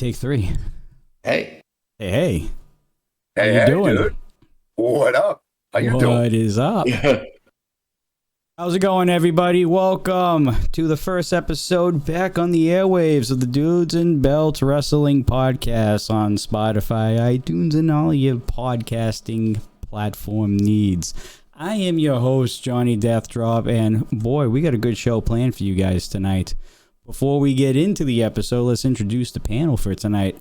take three. Hey. Hey. How Hey, you doing? dude. What up? How you doing? What is up? How's it going, everybody? Welcome to the first episode back on the airwaves of the Dudes and Belts Wrestling Podcast on Spotify, iTunes, and all your podcasting platform needs. I am your host, Johnny Deathdrop, and boy, we got a good show planned for you guys tonight. Before we get into the episode, let's introduce the panel for tonight.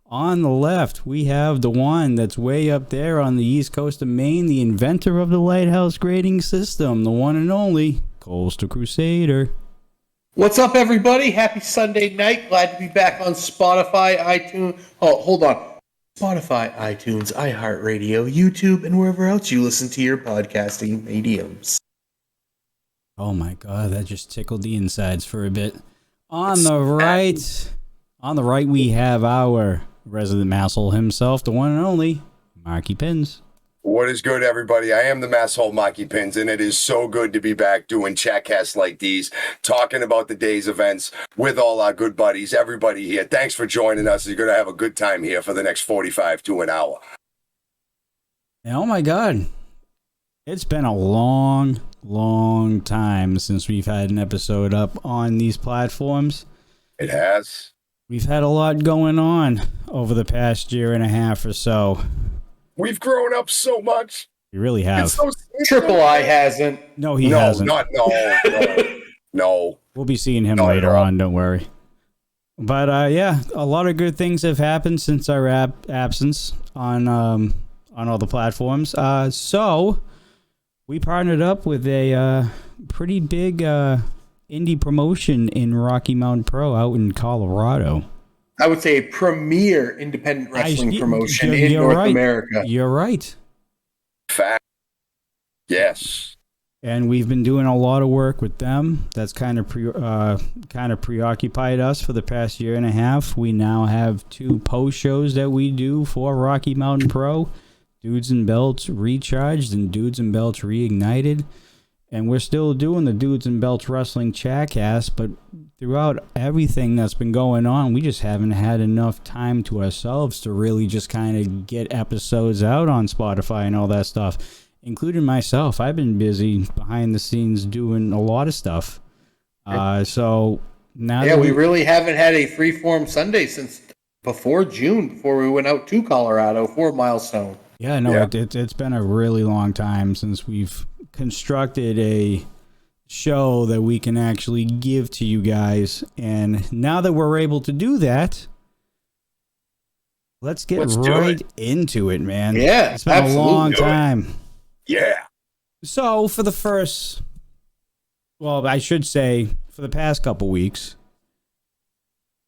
On the left, we have the one that's way up there on the east coast of Maine, the inventor of the lighthouse grading system, the one and only Coastal Crusader. What's up, everybody? Happy Sunday night. Glad to be back on Spotify, iTunes. Oh, hold on. Spotify, iTunes, iHeartRadio, YouTube, and wherever else you listen to your podcasting mediums. Oh my God, that just tickled the insides for a bit. On the right, we have our resident masshole himself, the one and only Marky Pins. What is good, everybody? I am the masshole Mikey Pins, and it is so good to be back doing chatcasts like these, talking about the day's events with all our good buddies, everybody here. Thanks for joining us. You're going to have a good time here for the next 45 to an hour. And oh my God, it's been a long time since we've had an episode up on these platforms. It has. We've had a lot going on over the past year and a half or so. We've grown up so much. We really have. Triple I hasn't. No, he hasn't. No. We'll be seeing him later on, don't worry. But yeah, a lot of good things have happened since our absence on all the platforms. So we partnered up with a pretty big indie promotion in Rocky Mountain Pro out in Colorado. I would say a premier independent wrestling promotion in North America. You're right. Fact. Yes. And we've been doing a lot of work with them. That's kind of preoccupied us for the past year and a half. We now have 2 post shows that we do for Rocky Mountain Pro, Dudes and Belts Recharged and Dudes and Belts Reignited. And we're still doing the Dudes and Belts Wrestling Chatcast, but throughout everything that's been going on, we just haven't had enough time to ourselves to really just kind of get episodes out on Spotify and all that stuff, including myself. I've been busy behind the scenes doing a lot of stuff. So now we really haven't had a Freeform Sunday since before June, before we went out to Colorado for Milestone. Yeah, no, it's been a really long time since we've constructed a show that we can actually give to you guys, and now that we're able to do that, let's get right into it, man. Yeah, it's been a long time. Yeah. So for the first, well, I should say for the past couple weeks,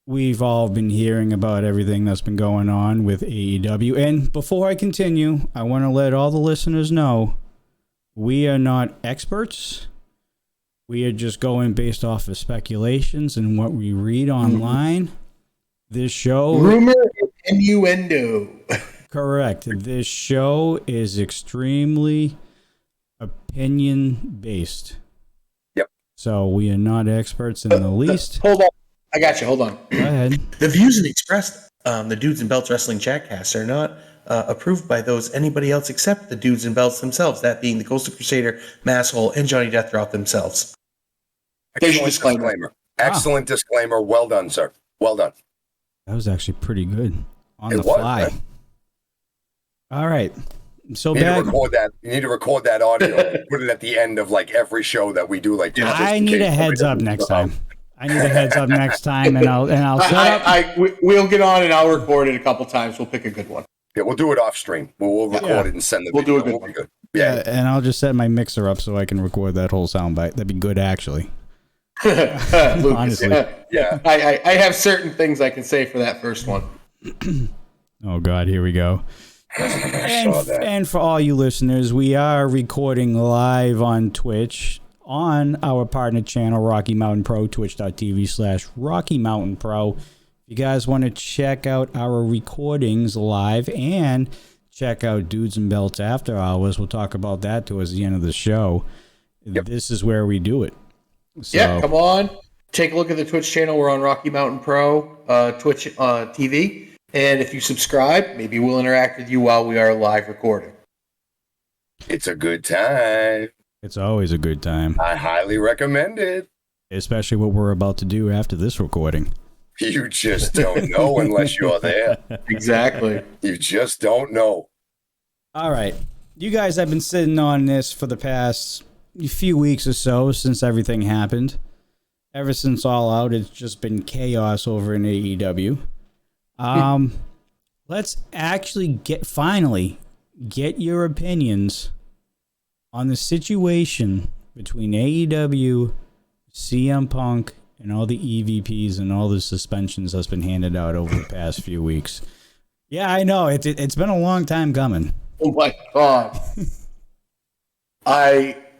we've all been hearing about everything that's been going on with AEW, and before I continue, I want to let all the listeners know we are not experts. We are just going based off of speculations and what we read online. This show... Rumor and innuendo. Correct. This show is extremely opinion-based. Yep. So we are not experts in the least. Hold on. I got you. Hold on. Go ahead. The views and expressed the Dudes and Belts Wrestling Chatcast are not approved by anybody else except the Dudes and Belts themselves, that being the Coastal Crusader, Masshole, and Johnny Deathdrop themselves. Disclaimer. Excellent disclaimer. Well done, sir. Well done. That was actually pretty good. On the fly. Man. All right. So you need to record that audio. Put it at the end of like every show that we do. Like, I need a heads up next time. I need a heads up next time, and I'll shut up. We'll get on and I'll record it a couple times. We'll pick a good one. Yeah, we'll do it off stream. We'll record it and send it. We'll do a good one. Yeah, and I'll just set my mixer up so I can record that whole soundbite. That'd be good, actually. Honestly, yeah. I have certain things I can say for that first one. Oh God, here we go. And for all you listeners, we are recording live on Twitch on our partner channel, Rocky Mountain Pro, twitch.tv/Rocky Mountain Pro. If you guys want to check out our recordings live and check out Dudes and Belts After Hours, we'll talk about that towards the end of the show. Yep. This is where we do it. So, yeah, come on. take a look at the Twitch channel. We're on Rocky Mountain Pro Twitch TV. And if you subscribe, maybe we'll interact with you while we are live recording. It's a good time. It's always a good time. I highly recommend it. Especially what we're about to do after this recording. You just don't know unless you're there. Exactly. You just don't know. All right. You guys have been sitting on this for the past few weeks or so since everything happened. Ever since All Out, it's just been chaos over in AEW. Let's actually finally get your opinions on the situation between AEW, CM Punk, and all the EVPs and all the suspensions that's been handed out over the past few weeks. Yeah, I know. It's been a long time coming. Oh my God.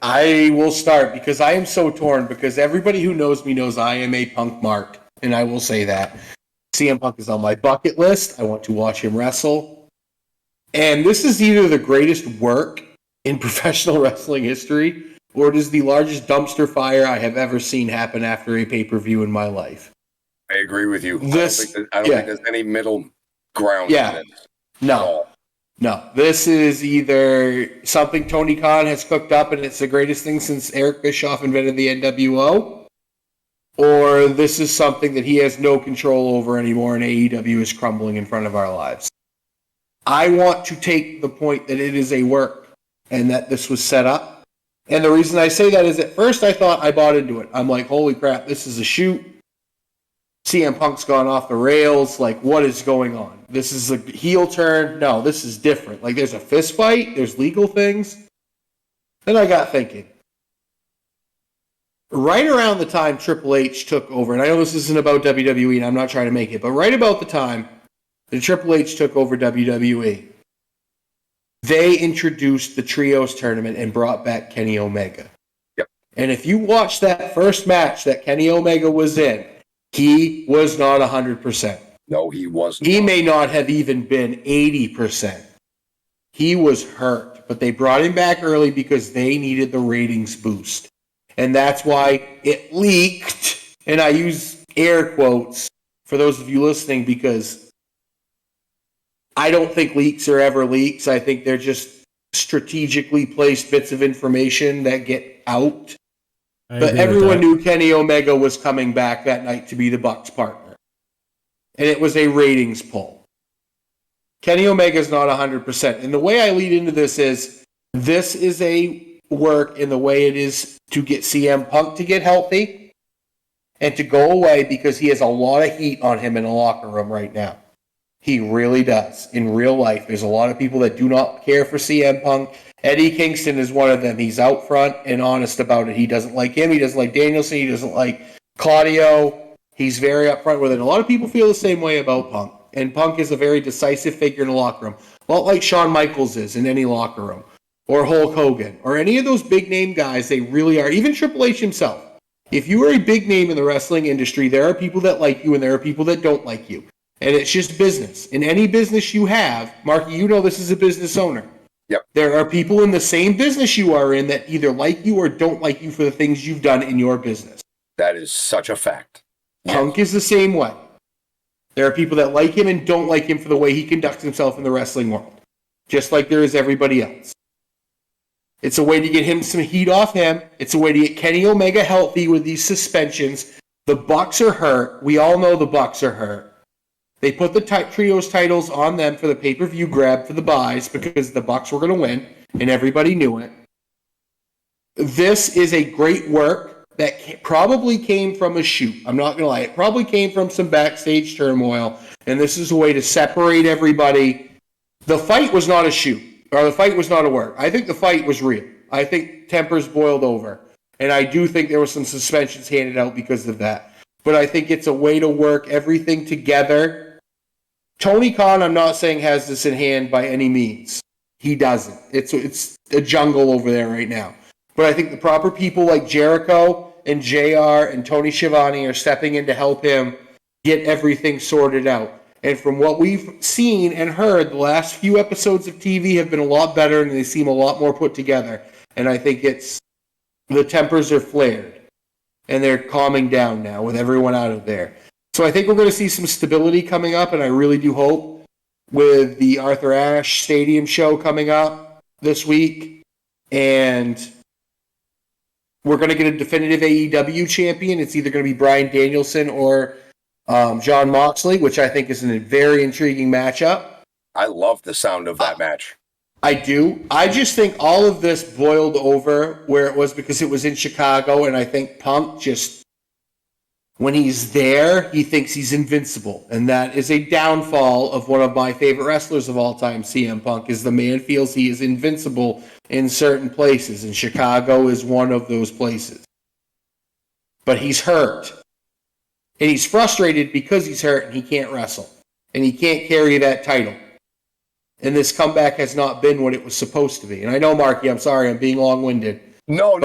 I will start because I am so torn because everybody who knows me knows I am a Punk mark, and I will say that. CM Punk is on my bucket list. I want to watch him wrestle. And this is either the greatest work in professional wrestling history, or it is the largest dumpster fire I have ever seen happen after a pay-per-view in my life. I agree with you. This, I don't think there's any middle ground. Yeah. In this. No. This is either something Tony Khan has cooked up and it's the greatest thing since Eric Bischoff invented the NWO, or this is something that he has no control over anymore and AEW is crumbling in front of our lives. I want to take the point that it is a work and that this was set up. And the reason I say that is at first I thought I bought into it. I'm like, holy crap, this is a shoot. CM Punk's gone off the rails. Like, what is going on? This is a heel turn. No, this is different. Like, there's a fist fight. There's legal things. Then I got thinking. Right around the time Triple H took over, and I know this isn't about WWE, and I'm not trying to make it, but right about the time that Triple H took over WWE, they introduced the Trios tournament and brought back Kenny Omega. Yep. And if you watch that first match that Kenny Omega was in, he was not 100%. No, he wasn't. He may not have even been 80%. He was hurt, but they brought him back early because they needed the ratings boost. And that's why it leaked. And I use air quotes for those of you listening because I don't think leaks are ever leaks. I think they're just strategically placed bits of information that get out. But everyone knew Kenny Omega was coming back that night to be the Bucks' partner. And it was a ratings pull. Kenny Omega's not 100%. And the way I lead into this is a work in the way it is to get CM Punk to get healthy and to go away because he has a lot of heat on him in the locker room right now. He really does. In real life, there's a lot of people that do not care for CM Punk. Eddie Kingston is one of them. He's out front and honest about it. He doesn't like him. He doesn't like Danielson. He doesn't like Claudio. He's very upfront with it. A lot of people feel the same way about Punk. And Punk is a very decisive figure in the locker room. A lot like Shawn Michaels is in any locker room. Or Hulk Hogan. Or any of those big name guys, they really are. Even Triple H himself. If you are a big name in the wrestling industry, there are people that like you and there are people that don't like you. And it's just business. In any business you have, Marky, you know this is a business owner. Yep. There are people in the same business you are in that either like you or don't like you for the things you've done in your business. That is such a fact. Punk is the same way. There are people that like him and don't like him for the way he conducts himself in the wrestling world. Just like there is everybody else. It's a way to get him some heat off him. It's a way to get Kenny Omega healthy with these suspensions. The Bucks are hurt. We all know the Bucks are hurt. They put the Trios titles on them for the pay-per-view grab for the buys because the Bucks were going to win, and everybody knew it. This is a great work that probably came from a shoot. I'm not going to lie. It probably came from some backstage turmoil, and this is a way to separate everybody. The fight was not a shoot, or the fight was not a work. I think the fight was real. I think tempers boiled over, and I do think there were some suspensions handed out because of that. But I think it's a way to work everything together. Tony Khan, I'm not saying has this in hand by any means. He doesn't. It's a jungle over there right now. But I think the proper people like Jericho and JR and Tony Schiavone are stepping in to help him get everything sorted out. And from what we've seen and heard, the last few episodes of TV have been a lot better and they seem a lot more put together. And I think the tempers are flared. and they're calming down now with everyone out of there. So I think we're going to see some stability coming up, and I really do hope with the Arthur Ashe Stadium show coming up this week, and we're going to get a definitive AEW champion. It's either going to be Bryan Danielson or Jon Moxley, which I think is a very intriguing matchup. I love the sound of that match. I do. I just think all of this boiled over where it was because it was in Chicago, and I think Punk just, when he's there, he thinks he's invincible. And that is a downfall of one of my favorite wrestlers of all time, CM Punk, is the man feels he is invincible in certain places, and Chicago is one of those places. But he's hurt. And he's frustrated because he's hurt and he can't wrestle. And he can't carry that title. And this comeback has not been what it was supposed to be. And I know, Marky, I'm sorry, I'm being long-winded. No.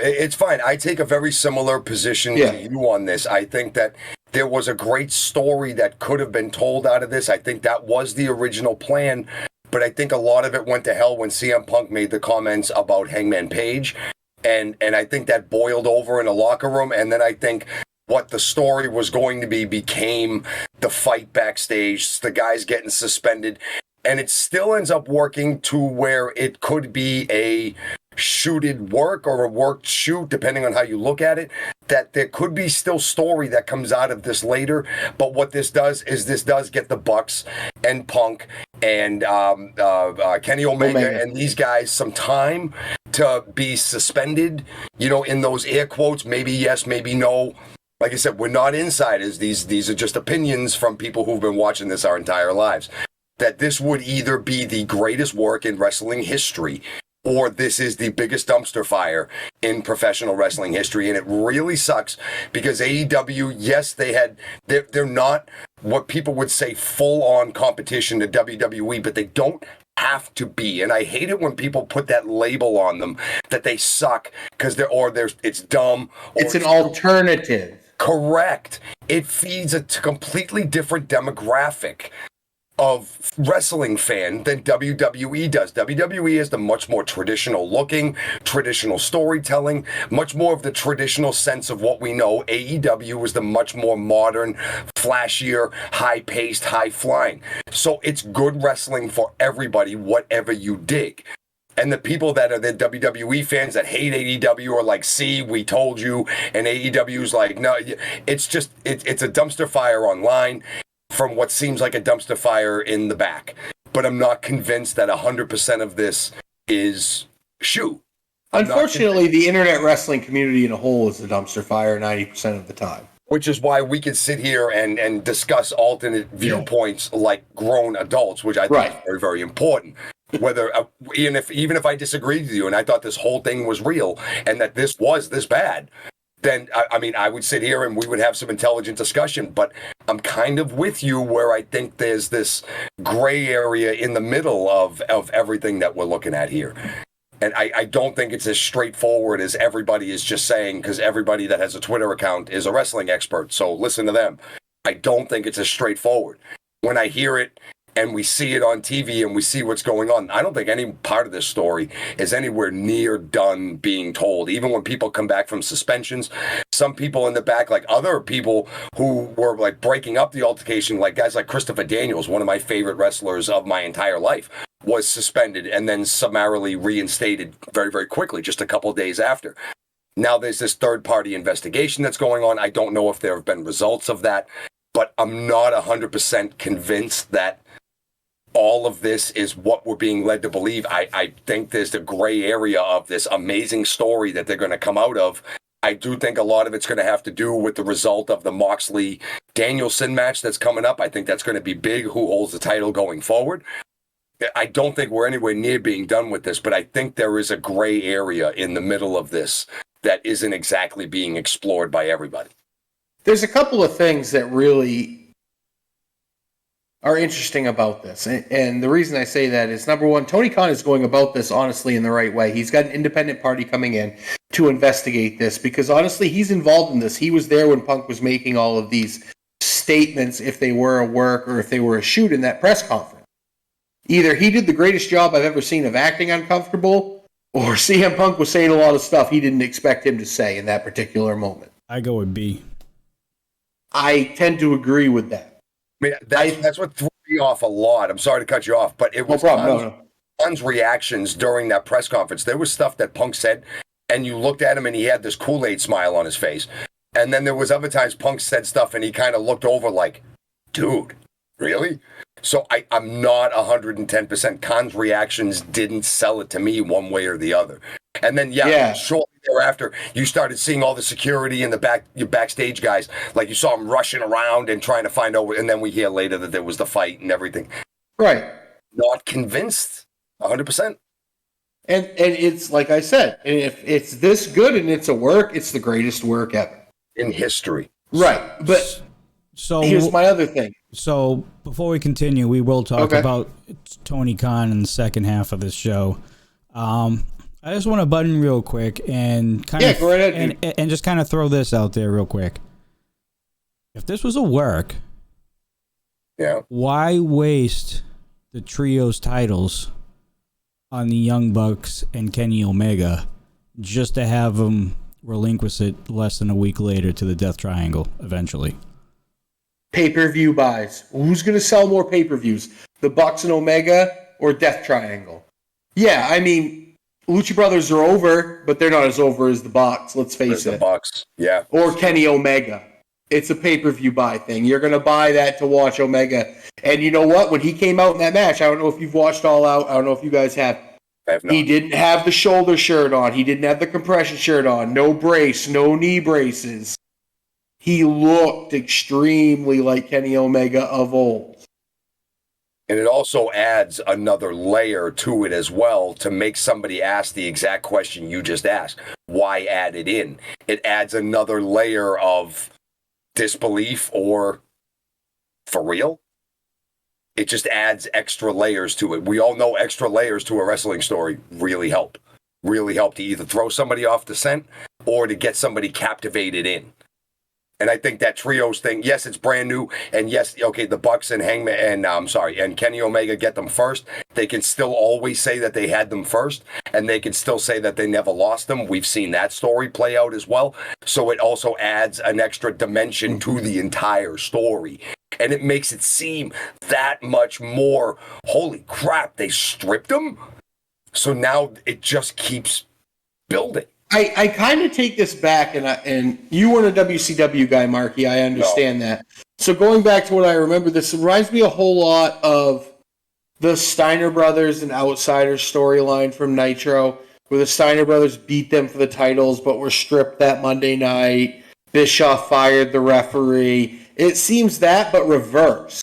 It's fine. I take a very similar position to you on this. I think that there was a great story that could have been told out of this. I think that was the original plan. But I think a lot of it went to hell when CM Punk made the comments about Hangman Page. And I think that boiled over in a locker room. And then I think what the story was going to be became the fight backstage, the guys getting suspended. And it still ends up working to where it could be a shooted work or a worked shoot, depending on how you look at it, that there could be still story that comes out of this later. But what this does is this does get the Bucks and Punk and Kenny Omega and these guys some time to be suspended, in those air quotes, maybe yes, maybe no. Like I said, we're not insiders. These are just opinions from people who've been watching this our entire lives. That this would either be the greatest work in wrestling history, or this is the biggest dumpster fire in professional wrestling history. And it really sucks because AEW, yes, they're not what people would say full-on competition to WWE, but they don't have to be. And I hate it when people put that label on them that they suck because it's dumb. It's an alternative. Correct. It feeds a completely different demographic of wrestling fan than WWE does. WWE is the much more traditional looking, traditional storytelling, much more of the traditional sense of what we know. AEW is the much more modern, flashier, high-paced, high-flying. So it's good wrestling for everybody, whatever you dig. And the people that are the WWE fans that hate AEW are like, see, we told you. And AEW's like, no, it's just, it's a dumpster fire online from what seems like a dumpster fire in the back. But I'm not convinced that 100% of this is shoot. Unfortunately, the internet wrestling community in a whole is a dumpster fire 90% of the time. Which is why we can sit here and discuss alternate viewpoints like grown adults, which I think is very, very important. Whether even if I disagreed with you and I thought this whole thing was real and that this was this bad, then I would sit here and we would have some intelligent discussion. But I'm kind of with you where I think there's this gray area in the middle of everything that we're looking at here. And I don't think it's as straightforward as everybody is just saying, because everybody that has a Twitter account is a wrestling expert. So listen to them. I don't think it's as straightforward. When I hear it and we see it on TV and we see what's going on, I don't think any part of this story is anywhere near done being told. Even when people come back from suspensions, some people in the back, like other people who were like breaking up the altercation, like guys like Christopher Daniels, one of my favorite wrestlers of my entire life, was suspended and then summarily reinstated very, very quickly, just a couple of days after. Now there's this third-party investigation that's going on. I don't know if there have been results of that, but I'm not 100% convinced that all of this is what we're being led to believe. I think there's the gray area of this amazing story that they're going to come out of. I do think a lot of it's going to have to do with the result of the Moxley-Danielson match that's coming up. I think that's going to be big, who holds the title going forward. I don't think we're anywhere near being done with this, but I think there is a gray area in the middle of this that isn't exactly being explored by everybody. There's a couple of things that really are interesting about this. And the reason I say that is, number one, Tony Khan is going about this honestly in the right way. He's got an independent party coming in to investigate this because honestly, he's involved in this. He was there when Punk was making all of these statements, if they were a work or if they were a shoot in that press conference. Either he did the greatest job I've ever seen of acting uncomfortable, or CM Punk was saying a lot of stuff he didn't expect him to say in that particular moment. I go with B. I tend to agree with that. I mean, that's what threw me off a lot. I'm sorry to cut you off, but it was Khan's reactions during that press conference. There was stuff that Punk said, and you looked at him and he had this Kool-Aid smile on his face. And then there was other times Punk said stuff and he kind of looked over like, dude, really? So I'm not 110%. Khan's reactions didn't sell it to me one way or the other. And then, shortly thereafter, you started seeing all the security in the backstage guys. Like you saw them rushing around and trying to find out. And then we hear later that there was the fight and everything. Right. Not convinced 100%. And it's like I said, if it's this good and it's a work, it's the greatest work ever. In history. Right. But so here's my other thing. So before we continue, we will talk about Tony Khan in the second half of this show. I just want to butt in real quick and go right ahead, and just kind of throw this out there real quick. If this was a work, why waste the trios titles on the Young Bucks and Kenny Omega just to have them relinquish it less than a week later to the Death Triangle eventually? Pay-per-view buys. Who's going to sell more pay-per-views? The Bucks and Omega or Death Triangle? Yeah, I mean, Lucha Brothers are over, but they're not as over as the Bucks, let's face it. The Bucks, yeah. Or Kenny Omega. It's a pay-per-view buy thing. You're going to buy that to watch Omega. And you know what? When he came out in that match, I don't know if you've watched All Out. I don't know if you guys have. I have not. He didn't have the shoulder shirt on. He didn't have the compression shirt on. No brace, no knee braces. He looked extremely like Kenny Omega of old. And it also adds another layer to it as well to make somebody ask the exact question you just asked. Why add it in? It adds another layer of disbelief or for real. It just adds extra layers to it. We all know extra layers to a wrestling story really help. Really help to either throw somebody off the scent or to get somebody captivated in. And I think that trios thing, yes, it's brand new. And yes, okay, the Bucks and Hangman and Kenny Omega get them first. They can still always say that they had them first, and they can still say that they never lost them. We've seen that story play out as well. So it also adds an extra dimension to the entire story. And it makes it seem that much more, holy crap, they stripped them? So now it just keeps building. I kind of take this back, and you weren't a WCW guy, Marky. I understand that. So going back to what I remember, this reminds me a whole lot of the Steiner Brothers and Outsiders storyline from Nitro, where the Steiner Brothers beat them for the titles, but were stripped that Monday night. Bischoff fired the referee. It seems that, but reverse.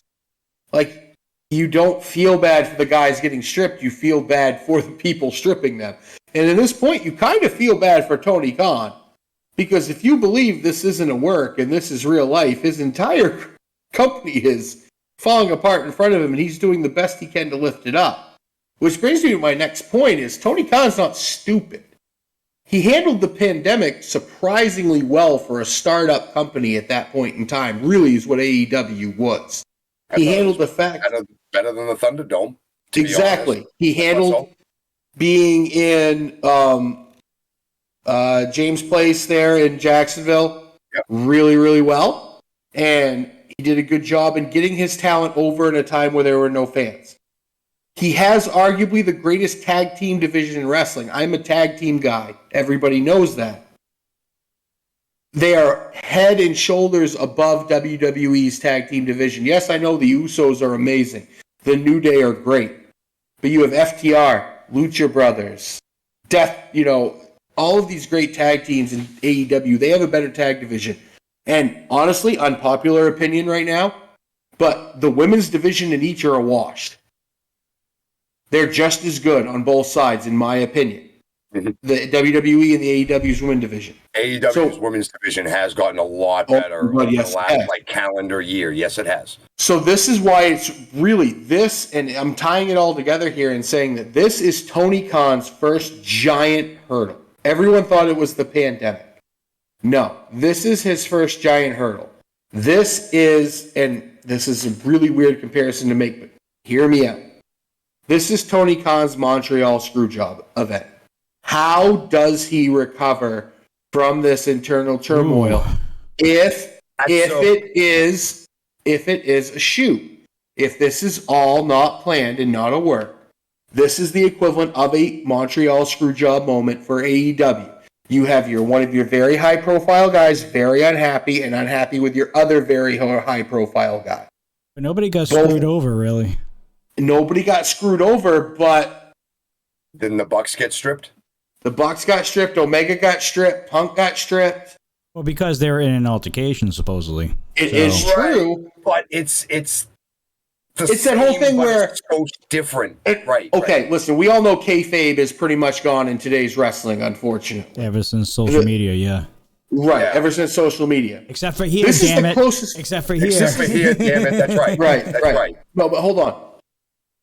Like, you don't feel bad for the guys getting stripped. You feel bad for the people stripping them. And at this point, you kind of feel bad for Tony Khan, because if you believe this isn't a work and this is real life, his entire company is falling apart in front of him, and he's doing the best he can to lift it up. Which brings me to my next point is Tony Khan's not stupid. He handled the pandemic surprisingly well for a startup company at that point in time, really is what AEW was. He handled the fact... Better than the Thunderdome. Exactly. He handled... being in James Place there in Jacksonville really, really well. And he did a good job in getting his talent over in a time where there were no fans. He has arguably the greatest tag team division in wrestling. I'm a tag team guy. Everybody knows that. They are head and shoulders above WWE's tag team division. Yes, I know the Usos are amazing. The New Day are great. But you have FTR, Lucha Brothers, all of these great tag teams in AEW. They have a better tag division. And honestly, unpopular opinion right now, but the women's division in each are a wash. They're just as good on both sides, in my opinion. Mm-hmm. The WWE and the AEW's women's division. AEW's women's division has gotten a lot better over the last calendar year. Yes, it has. So this is why it's really this, and I'm tying it all together here and saying that this is Tony Khan's first giant hurdle. Everyone thought it was the pandemic. No, this is his first giant hurdle. This is a really weird comparison to make, but hear me out. This is Tony Khan's Montreal Screwjob event. How does he recover from this internal turmoil if it is a shoot? If this is all not planned and not a work, this is the equivalent of a Montreal screwjob moment for AEW. You have one of your very high-profile guys very unhappy and unhappy with your other very high-profile guy. But nobody got screwed over, really. Nobody got screwed over, but... Didn't the Bucks get stripped? The Bucks got stripped, Omega got stripped, Punk got stripped. Well, because they were in an altercation, supposedly. It is true. But it's that whole thing where it's so different, right? Okay, right. Listen, we all know kayfabe is pretty much gone in today's wrestling, unfortunately. Ever since social media, yeah. Right, ever since social media. Except for here, this damn is the it. Closest... Except for here. Except for here, damn it. That's right. That's right. No, but hold on.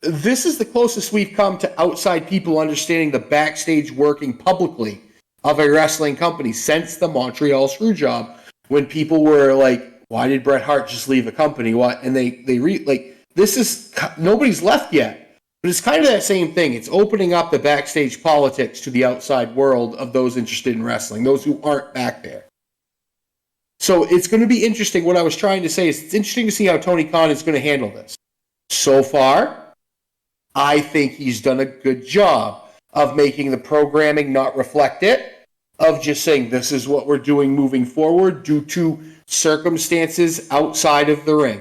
This is the closest we've come to outside people understanding the backstage working publicly of a wrestling company since the Montreal Screwjob, when people were like, "Why did Bret Hart just leave a company?" What? And this is, nobody's left yet, but it's kind of that same thing. It's opening up the backstage politics to the outside world of those interested in wrestling, those who aren't back there. So it's going to be interesting. What I was trying to say is it's interesting to see how Tony Khan is going to handle this. So far, I think he's done a good job of making the programming not reflect it, of just saying this is what we're doing moving forward due to circumstances outside of the ring.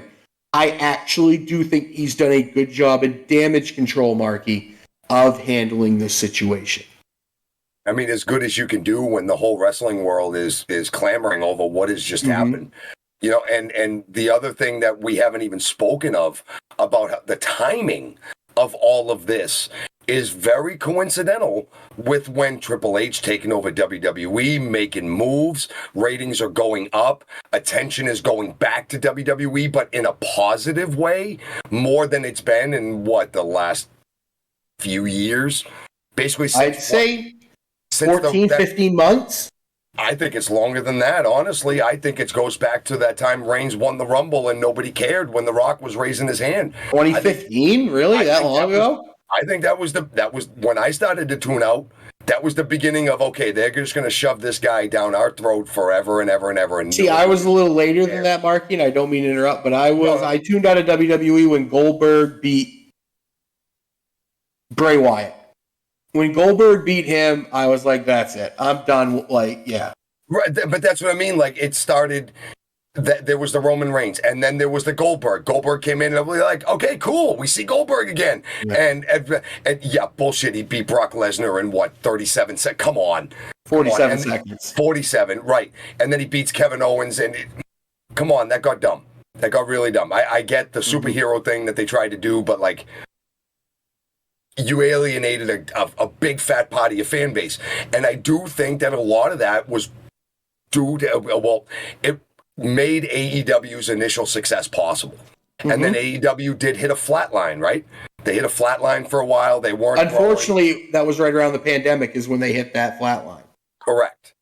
I actually do think he's done a good job in damage control, Marky, of handling this situation. I mean, as good as you can do when the whole wrestling world is clamoring over what has just happened. You know, and the other thing that we haven't even spoken of about the timing of all of this is very coincidental with when Triple H taking over WWE, making moves, ratings are going up, attention is going back to WWE, but in a positive way, more than it's been in the last few years. Basically, I'd say 14, 15 months. I think it's longer than that, honestly. I think it goes back to that time Reigns won the Rumble and nobody cared when The Rock was raising his hand. 2015? Really? That long ago? I think that was when I started to tune out. That was the beginning of, okay, they're just going to shove this guy down our throat forever and ever and ever. And see, I was a little later than that, Marky, and I don't mean to interrupt, but I tuned out of WWE when Goldberg beat Bray Wyatt. When Goldberg beat him, I was like, that's it. I'm done. Right, but that's what I mean. Like, it started... There was the Roman Reigns, and then there was the Goldberg. Goldberg came in, and we were like, okay, cool, we see Goldberg again. Yeah. And yeah, bullshit, he beat Brock Lesnar in 37 seconds? Come on. 47 seconds. 47, right. And then he beats Kevin Owens, and come on, that got dumb. That got really dumb. I get the superhero thing that they tried to do, but like, you alienated a big fat part of your fan base. And I do think that a lot of that was due to, it made AEW's initial success possible. And then AEW did hit a flat line, right? They hit a flat line for a while. They weren't. Unfortunately, that was right around the pandemic is when they hit that flat line. Correct.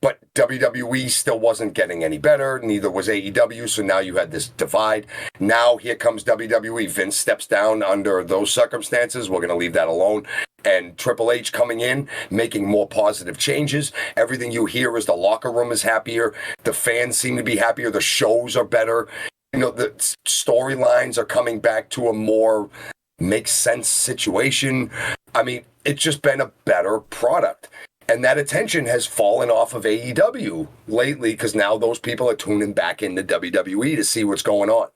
But WWE still wasn't getting any better. Neither was AEW. So now you had this divide. Now here comes WWE. Vince steps down under those circumstances. We're going to leave that alone. And Triple H coming in, making more positive changes. Everything you hear is the locker room is happier. The fans seem to be happier. The shows are better. You know, the storylines are coming back to a more makes sense situation. I mean, it's just been a better product. And that attention has fallen off of AEW lately because now those people are tuning back into WWE to see what's going on.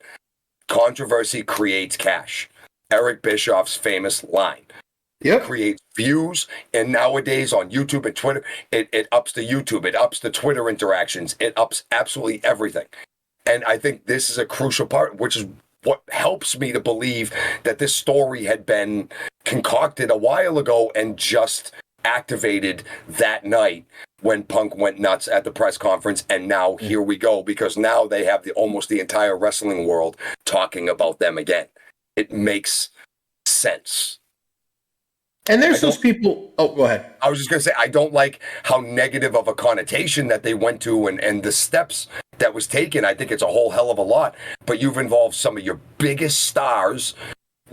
Controversy creates cash. Eric Bischoff's famous line. Yep. Creates views, and nowadays on YouTube and Twitter, it ups the YouTube, it ups the Twitter interactions, it ups absolutely everything. And I think this is a crucial part, which is what helps me to believe that this story had been concocted a while ago and just activated that night when Punk went nuts at the press conference. And now here we go, because now they have almost the entire wrestling world talking about them again. It makes sense. And there's those people... Oh, go ahead. I was just going to say, I don't like how negative of a connotation that they went to and the steps that was taken. I think it's a whole hell of a lot. But you've involved some of your biggest stars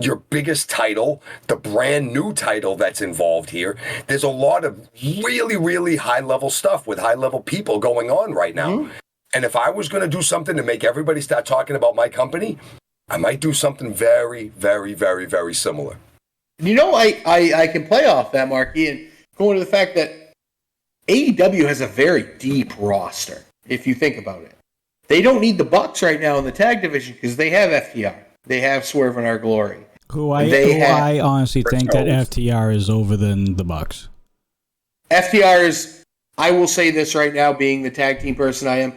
your biggest title, the brand new title that's involved here. There's a lot of really, really high level stuff with high level people going on right now. Mm-hmm. And if I was going to do something to make everybody start talking about my company, I might do something very, very, very, very similar. You know, I can play off that, Marky, and go into the fact that AEW has a very deep roster, if you think about it. They don't need the Bucks right now in the tag division because they have FTR. They have Swerve in Our Glory. I honestly think that FTR is over than the Bucks. FTR is, I will say this right now, being the tag team person I am,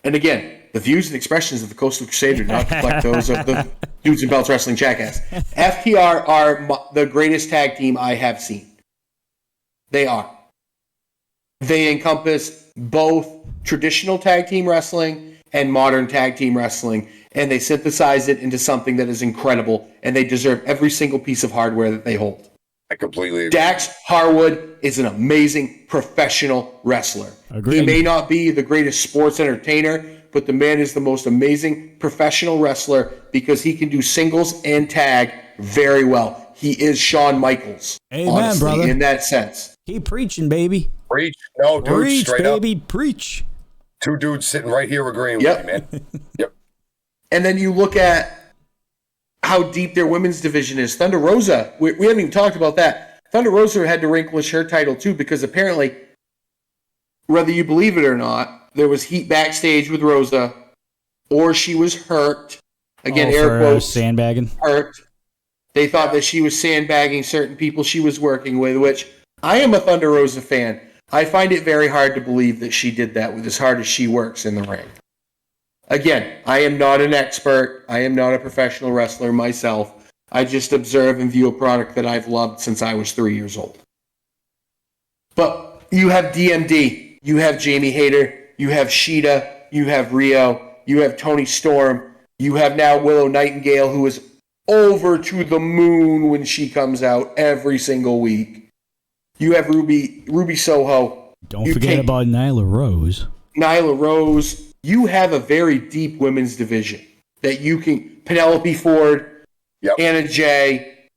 and again, the views and expressions of the Coastal Crusader do not reflect those of the Dudes and Belts Wrestling Jackass. FTR are the greatest tag team I have seen. They are. They encompass both traditional tag team wrestling and modern tag team wrestling, and they synthesize it into something that is incredible, and they deserve every single piece of hardware that they hold. I completely agree. Dax Harwood is an amazing professional wrestler. Agreed. He may not be the greatest sports entertainer, but the man is the most amazing professional wrestler because he can do singles and tag very well. He is Shawn Michaels, amen, honestly, brother. In that sense. Keep preaching, baby. Preach. No, dude, preach, straight baby, up. preach. Two dudes sitting right here agreeing with me, man. Yep. And then you look at how deep their women's division is. Thunder Rosa, we haven't even talked about that. Thunder Rosa had to relinquish her title too because apparently, whether you believe it or not, there was heat backstage with Rosa, or she was hurt. Again, air quotes. Sandbagging. Hurt. They thought that she was sandbagging certain people she was working with, which I am a Thunder Rosa fan. I find it very hard to believe that she did that with as hard as she works in the ring. Again, I am not an expert. I am not a professional wrestler myself. I just observe and view a product that I've loved since I was 3 years old. But you have DMD, you have Jamie Hayter, you have Sheeta, you have Rio, you have Toni Storm, you have now Willow Nightingale, who is over to the moon when she comes out every single week. You have Ruby Soho. Don't forget about Nyla Rose. Nyla Rose. You have a very deep women's division that you can Penelope Ford, Anna Jay,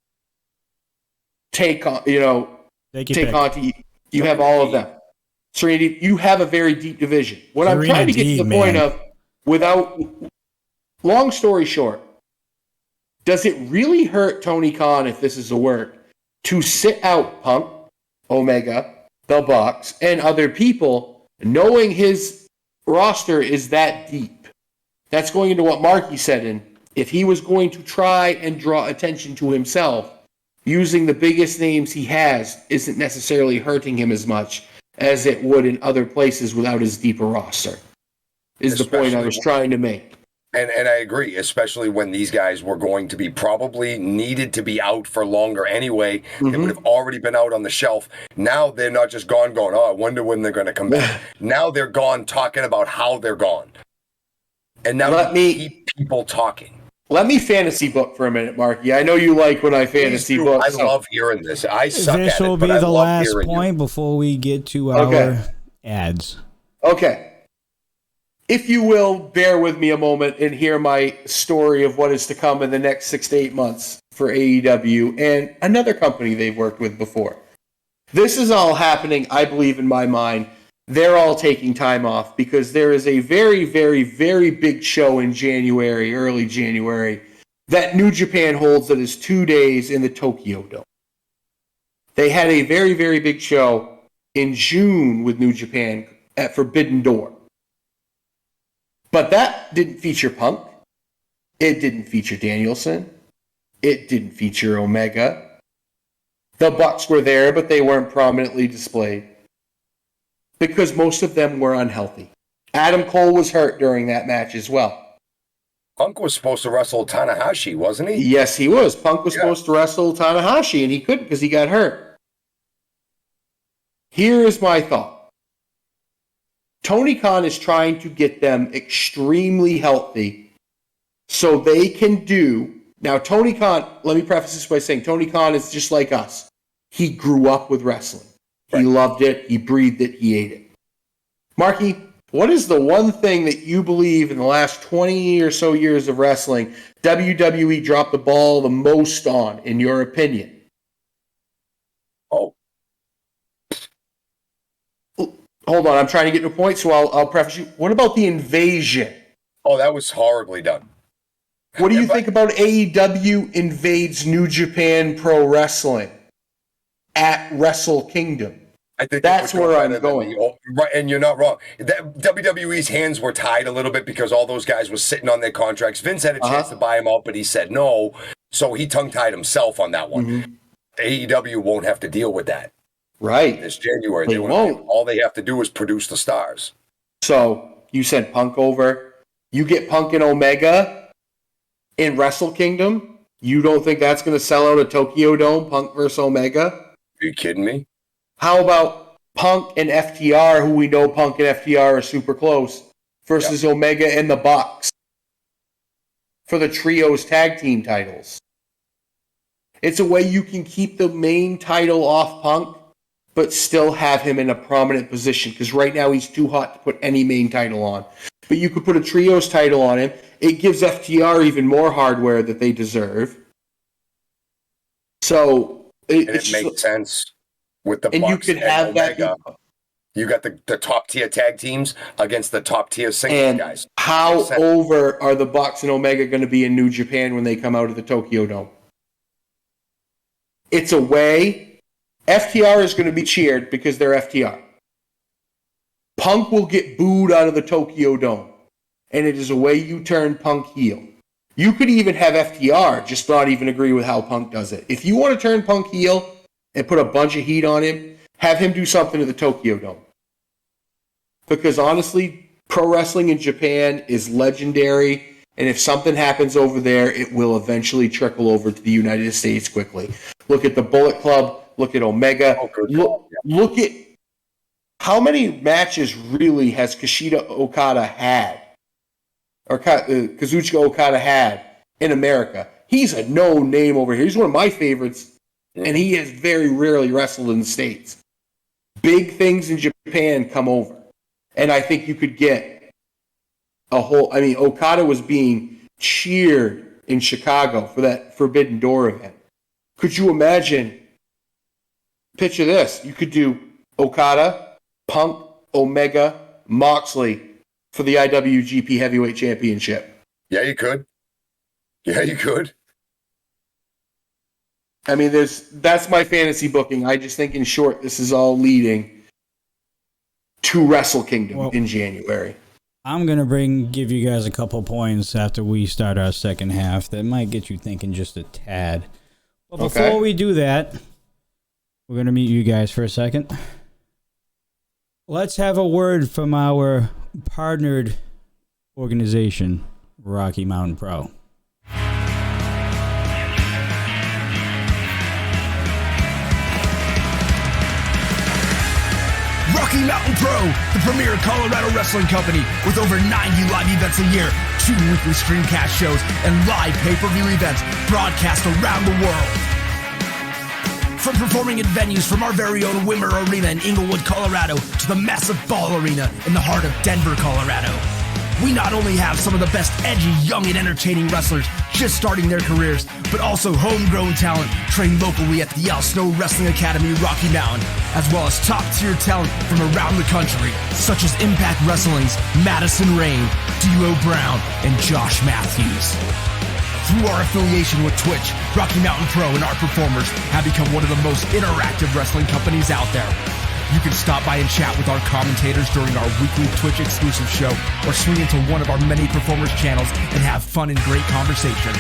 take on. You have all of them. Serena, you have a very deep division. What I'm trying to get to the point of, without long story short, does it really hurt Tony Khan, if this is a work, to sit out Punk, Omega, the Bucks, and other people, knowing his roster is that deep? That's going into what Marky said. And if he was going to try and draw attention to himself, using the biggest names he has isn't necessarily hurting him as much as it would in other places without his deeper roster, is the point I was trying to make. And I agree, especially when these guys were going to be probably needed to be out for longer anyway. Mm-hmm. They would have already been out on the shelf. Now they're not just gone, oh, I wonder when they're going to come back. Now they're gone talking about how they're gone. And now keep people talking. Let me fantasy book for a minute, Marky. I know you like when I fantasy book. I love hearing this. I suck at it, this will be the last point before we get to our ads. Okay. If you will, bear with me a moment and hear my story of what is to come in the next 6 to 8 months for AEW and another company they've worked with before. This is all happening, I believe, in my mind. They're all taking time off because there is a very, very, very big show in January, early January, that New Japan holds that is 2 days in the Tokyo Dome. They had a very, very big show in June with New Japan at Forbidden Door. But that didn't feature Punk. It didn't feature Danielson. It didn't feature Omega. The Bucks were there, but they weren't prominently displayed because most of them were unhealthy. Adam Cole was hurt during that match as well. Punk was supposed to wrestle Tanahashi, wasn't he? Yes, he was. Punk was supposed to wrestle Tanahashi, and he couldn't because he got hurt. Here is my thought. Tony Khan is trying to get them extremely healthy so they can do... Now, Tony Khan, let me preface this by saying Tony Khan is just like us. He grew up with wrestling. He loved it. He breathed it. He ate it. Marky, What is the one thing that you believe in the last 20 or so years of wrestling WWE dropped the ball the most on, in your opinion? Oh. Hold on, I'm trying to get to a point, so I'll preface you. What about the Invasion? Oh, that was horribly done. What do you think about AEW invades New Japan Pro Wrestling at Wrestle Kingdom? I think that's where I'm going. Right, and you're not wrong. WWE's hands were tied a little bit because all those guys were sitting on their contracts. Vince had a chance to buy them out, but he said no, so he tongue-tied himself on that one. Mm-hmm. AEW won't have to deal with that. Right. This January. They won't. All they have to do is produce the stars. So, you send Punk over. You get Punk and Omega in Wrestle Kingdom. You don't think that's going to sell out a Tokyo Dome, Punk versus Omega? Are you kidding me? How about Punk and FTR, who we know Punk and FTR are super close, versus Omega and the Bucks for the Trios tag team titles? It's a way you can keep the main title off Punk, but still have him in a prominent position, because right now he's too hot to put any main title on. But you could put a Trios title on him. It gives FTR even more hardware that they deserve. So it makes sense with the and Bucks you could and have Omega. that. You got the top tier tag teams against the top tier singles guys. How over are the Bucks and Omega going to be in New Japan when they come out of the Tokyo Dome? It's a way. FTR is going to be cheered because they're FTR. Punk will get booed out of the Tokyo Dome. And it is a way you turn Punk heel. You could even have FTR just not even agree with how Punk does it. If you want to turn Punk heel and put a bunch of heat on him, have him do something at the Tokyo Dome. Because honestly, pro wrestling in Japan is legendary. And if something happens over there, it will eventually trickle over to the United States quickly. Look at the Bullet Club. Look at Omega. Look at how many matches really has Kazuchika Okada had? Or Kazuchika Okada had in America. He's a known name over here. He's one of my favorites. And he has very rarely wrestled in the States. Big things in Japan come over. And I think you could get a whole... I mean, Okada was being cheered in Chicago for that Forbidden Door event. Could you imagine... Picture this. You could do Okada, Punk, Omega, Moxley for the IWGP Heavyweight Championship. Yeah, you could. Yeah, you could. I mean, that's my fantasy booking. I just think, in short, this is all leading to Wrestle Kingdom in January. I'm gonna give you guys a couple points after we start our second half that might get you thinking just a tad. But before we do that, we're gonna mute you guys for a second. Let's have a word from our partnered organization, Rocky Mountain Pro. Rocky Mountain Pro, the premier Colorado wrestling company with over 90 live events a year, 2 weekly streamcast shows, and live pay-per-view events broadcast around the world. From performing at venues from our very own Wimmer Arena in Inglewood, Colorado, to the massive Ball Arena in the heart of Denver, Colorado. We not only have some of the best edgy, young, and entertaining wrestlers just starting their careers, but also homegrown talent trained locally at the Al Snow Wrestling Academy, Rocky Mountain, as well as top-tier talent from around the country, such as Impact Wrestling's Madison Rain, D'Lo Brown, and Josh Matthews. Through our affiliation with Twitch, Rocky Mountain Pro and our performers have become one of the most interactive wrestling companies out there. You can stop by and chat with our commentators during our weekly Twitch exclusive show, or swing into one of our many performers' channels and have fun and great conversations.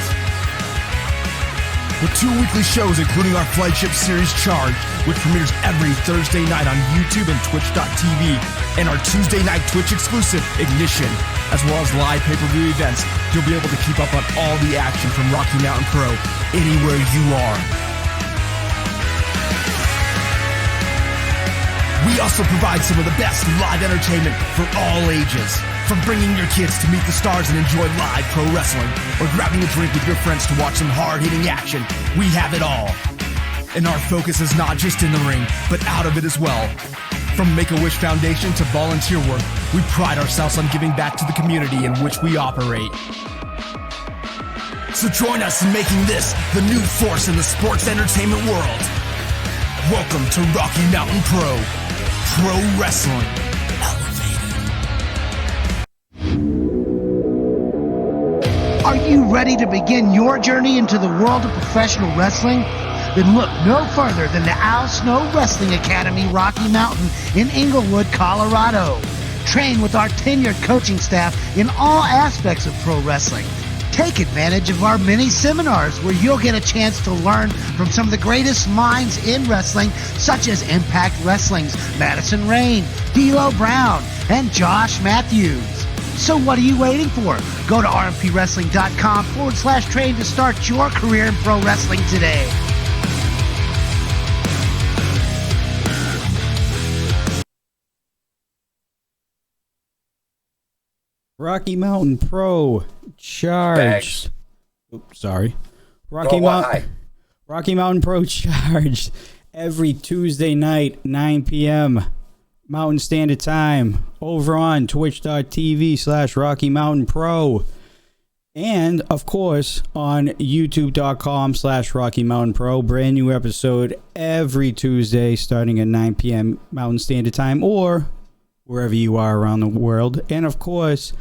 With 2 weekly shows, including our flagship series Charged, which premieres every Thursday night on YouTube and Twitch.tv, and our Tuesday night Twitch exclusive Ignition, as well as live pay-per-view events, you'll be able to keep up on all the action from Rocky Mountain Pro anywhere you are. We also provide some of the best live entertainment for all ages. From bringing your kids to meet the stars and enjoy live pro wrestling, or grabbing a drink with your friends to watch some hard-hitting action, we have it all. And our focus is not just in the ring, but out of it as well. From Make-A-Wish Foundation to volunteer work, we pride ourselves on giving back to the community in which we operate. So join us in making this the new force in the sports entertainment world. Welcome to Rocky Mountain Pro. Pro Wrestling Elevated. Are you ready to begin your journey into the world of professional wrestling? Then look no further than the Al Snow Wrestling Academy Rocky Mountain in Inglewood, Colorado. Train with our tenured coaching staff in all aspects of pro wrestling. Take advantage of our mini seminars where you'll get a chance to learn from some of the greatest minds in wrestling, such as Impact Wrestling's Madison Rain, D'Lo Brown, and Josh Matthews. So what are you waiting for? Go to rmpwrestling.com/train to start your career in pro wrestling today. Rocky Mountain Pro charged. Oops, sorry. Rocky Mountain Pro charged every Tuesday night, 9 p.m. Mountain Standard Time, over on twitch.tv/Rocky Mountain Pro. And, of course, on youtube.com/Rocky Mountain Pro. Brand new episode every Tuesday starting at 9 p.m. Mountain Standard Time, or wherever you are around the world. And, of course,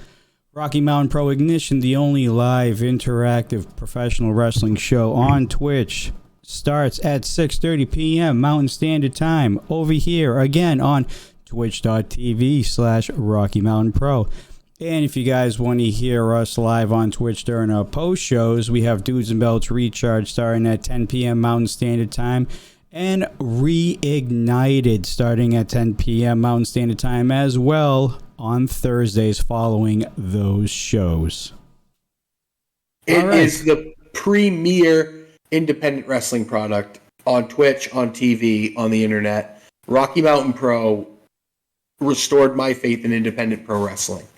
Rocky Mountain Pro Ignition, the only live interactive professional wrestling show on Twitch, starts at 6:30 p.m. Mountain Standard Time over here again on twitch.tv/Rocky Mountain Pro. And if you guys want to hear us live on Twitch during our post shows, we have Dudes and Belts Recharge starting at 10 p.m. Mountain Standard Time, and Reignited starting at 10 p.m. Mountain Standard Time as well on Thursdays following those shows. It is the premier independent wrestling product on Twitch, on TV, on the internet. Rocky Mountain Pro restored my faith in independent pro wrestling.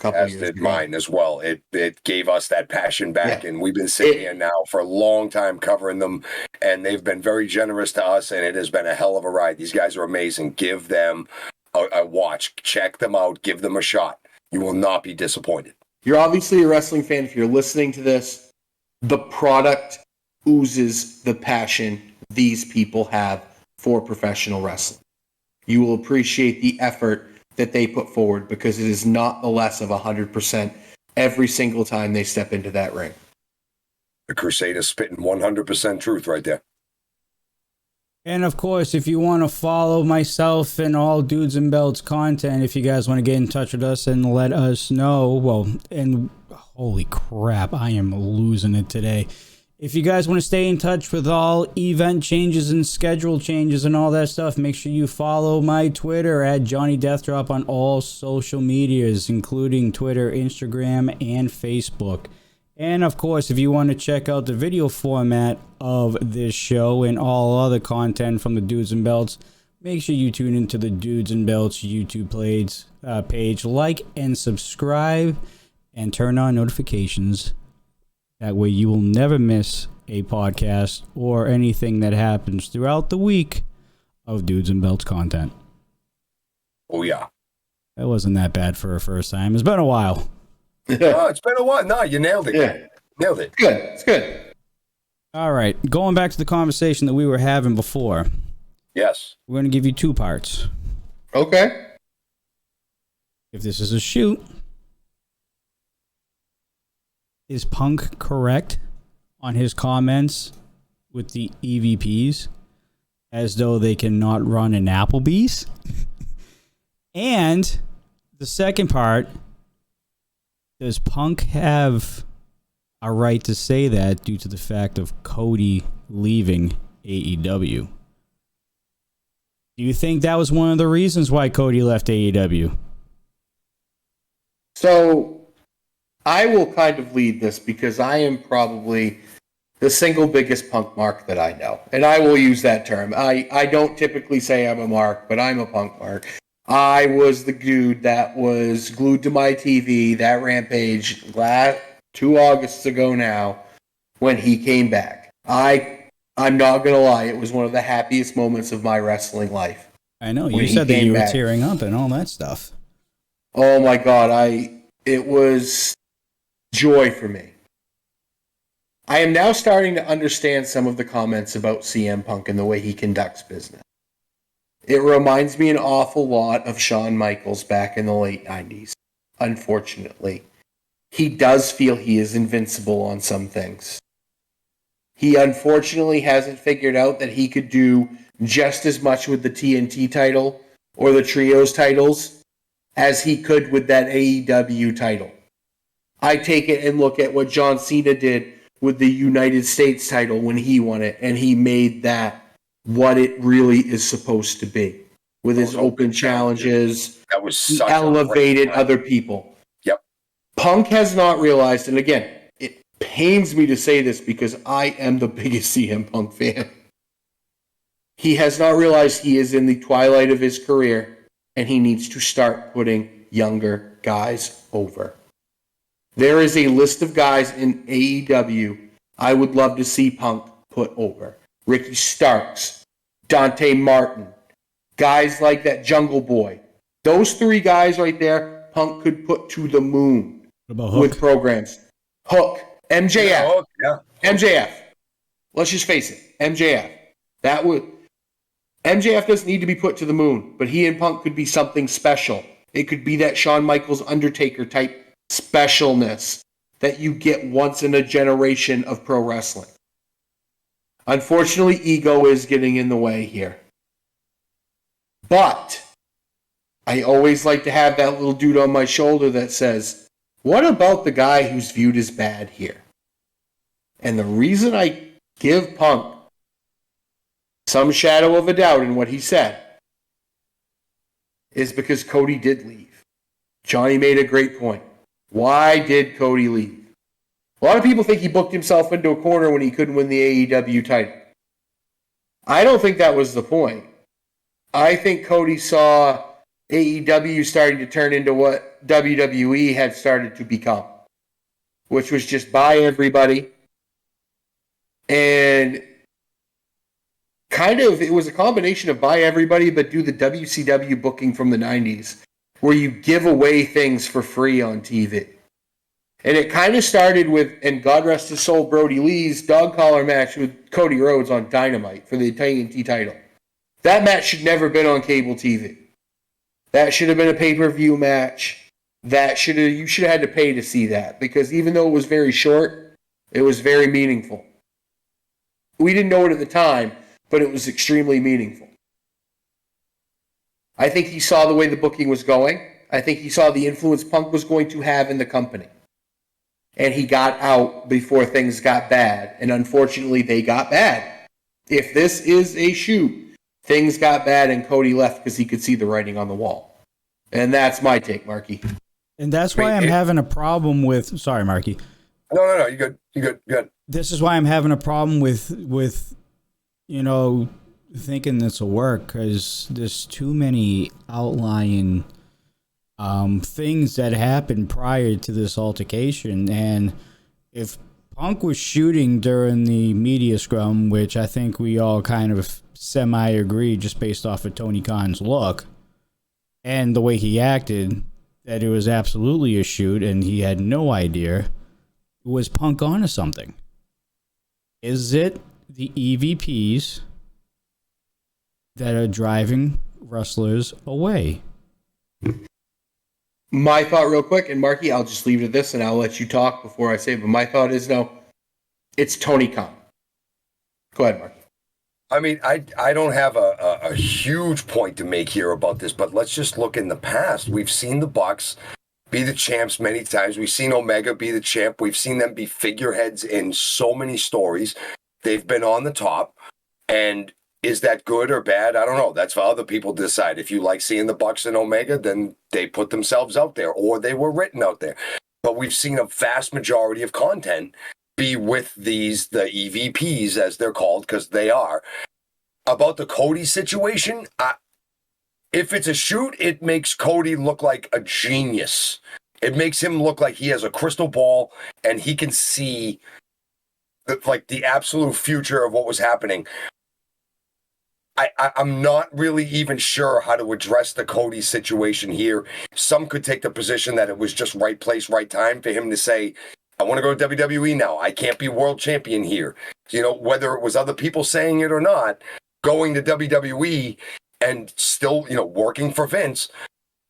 As did mine as well. It gave us that passion back, and we've been sitting here now for a long time covering them, and they've been very generous to us, and it has been a hell of a ride. These guys are amazing. Give them a watch. Check them out. Give them a shot. You will not be disappointed. You're obviously a wrestling fan. If you're listening to this, the product oozes the passion these people have for professional wrestling. You will appreciate the effort that they put forward, because it is not the less of 100% every single time they step into that ring. The Crusaders spitting 100% truth right there. And of course, if you want to follow myself and all Dudes and Belts content, if you guys want to get in touch with us and let us know, well, and holy crap, I am losing it today. If you guys want to stay in touch with all event changes and schedule changes and all that stuff, make sure you follow my Twitter at Johnny Deathdrop on all social medias, including Twitter, Instagram, and Facebook. And of course, if you want to check out the video format of this show and all other content from the Dudes and Belts, make sure you tune into the Dudes and Belts YouTube page, like and subscribe, and turn on notifications. That way you will never miss a podcast or anything that happens throughout the week of Dudes and Belts content. Oh, yeah. That wasn't that bad for a first time. It's been a while. Oh, it's been a while. No, you nailed it. Yeah. Nailed it. Good. It's good. All right. Going back to the conversation that we were having before. Yes. We're going to give you two parts. Okay. If this is a shoot, is Punk correct on his comments with the EVPs as though they cannot run an Applebee's? And the second part, does Punk have a right to say that due to the fact of Cody leaving AEW? Do you think that was one of the reasons why Cody left AEW? So I will kind of lead this, because I am probably the single biggest Punk mark that I know. And I will use that term. I don't typically say I'm a mark, but I'm a Punk mark. I was the dude that was glued to my TV, that Rampage, 2 Augusts ago now, when he came back. I'm not going to lie, it was one of the happiest moments of my wrestling life. I know. when You he said that came you were back. tearing up and all that stuff. Oh my God, it was joy for me. I am now starting to understand some of the comments about CM Punk and the way he conducts business. It reminds me an awful lot of Shawn Michaels back in the late 90s, unfortunately. He does feel he is invincible on some things. He unfortunately hasn't figured out that he could do just as much with the TNT title or the Trios titles as he could with that AEW title. I take it and look at what John Cena did with the United States title when he won it, and he made that what it really is supposed to be. With his open challenges, That was he such elevated other people. Yep. Punk has not realized, and again, it pains me to say this because I am the biggest CM Punk fan. He has not realized he is in the twilight of his career, and he needs to start putting younger guys over. There is a list of guys in AEW I would love to see Punk put over. Ricky Starks, Dante Martin, guys like that Jungle Boy. Those three guys right there, Punk could put to the moon with programs. Hook, MJF. MJF. Let's just face it, MJF. MJF doesn't need to be put to the moon, but he and Punk could be something special. It could be that Shawn Michaels Undertaker type specialness that you get once in a generation of pro wrestling. Unfortunately, ego is getting in the way here. But I always like to have that little dude on my shoulder that says, what about the guy who's viewed as bad here? And the reason I give Punk some shadow of a doubt in what he said is because Cody did leave. Johnny made a great point. Why did Cody leave? A lot of people think he booked himself into a corner when he couldn't win the AEW title. I don't think that was the point. I think Cody saw AEW starting to turn into what WWE had started to become, which was just buy everybody. And kind of, it was a combination of buy everybody, but do the WCW booking from the 90s, where you give away things for free on TV. And it kind of started with, and God rest his soul, Brody Lee's dog collar match with Cody Rhodes on Dynamite for the TNT title. That match should never have been on cable TV. That should have been a pay-per-view match. You should have had to pay to see that, because even though it was very short, it was very meaningful. We didn't know it at the time, but it was extremely meaningful. I think he saw the way the booking was going. I think he saw the influence Punk was going to have in the company. And he got out before things got bad. And unfortunately, they got bad. If this is a shoot, things got bad and Cody left because he could see the writing on the wall. And that's my take, Marky. And that's why I'm having a problem with... Sorry, Marky. No, you're good. This is why I'm having a problem with thinking this will work, because there's too many outlying things that happened prior to this altercation. And if Punk was shooting during the media scrum, which I think we all kind of semi-agree just based off of Tony Khan's look and the way he acted, that it was absolutely a shoot and he had no idea, was Punk onto something? Is it the EVPs that are driving wrestlers away? My thought real quick, and Marky, I'll just leave it at this and I'll let you talk before I say it, but my thought is no, it's Tony Khan. Go ahead, Marky. I mean, I don't have a huge point to make here about this, but let's just look in the past. We've seen the Bucks be the champs many times. We've seen Omega be the champ. We've seen them be figureheads in so many stories. They've been on the top. And is that good or bad? I don't know. That's for other people to decide. If you like seeing the Bucks and Omega, then they put themselves out there, or they were written out there. But we've seen a vast majority of content be with the EVPs, as they're called, because they are. About the Cody situation, if it's a shoot, it makes Cody look like a genius. It makes him look like he has a crystal ball and he can see the absolute future of what was happening. I'm not really even sure how to address the Cody situation here. Some could take the position that it was just right place, right time for him to say, I want to go to WWE now. I can't be world champion here. You know, whether it was other people saying it or not, going to WWE and still, you know, working for Vince,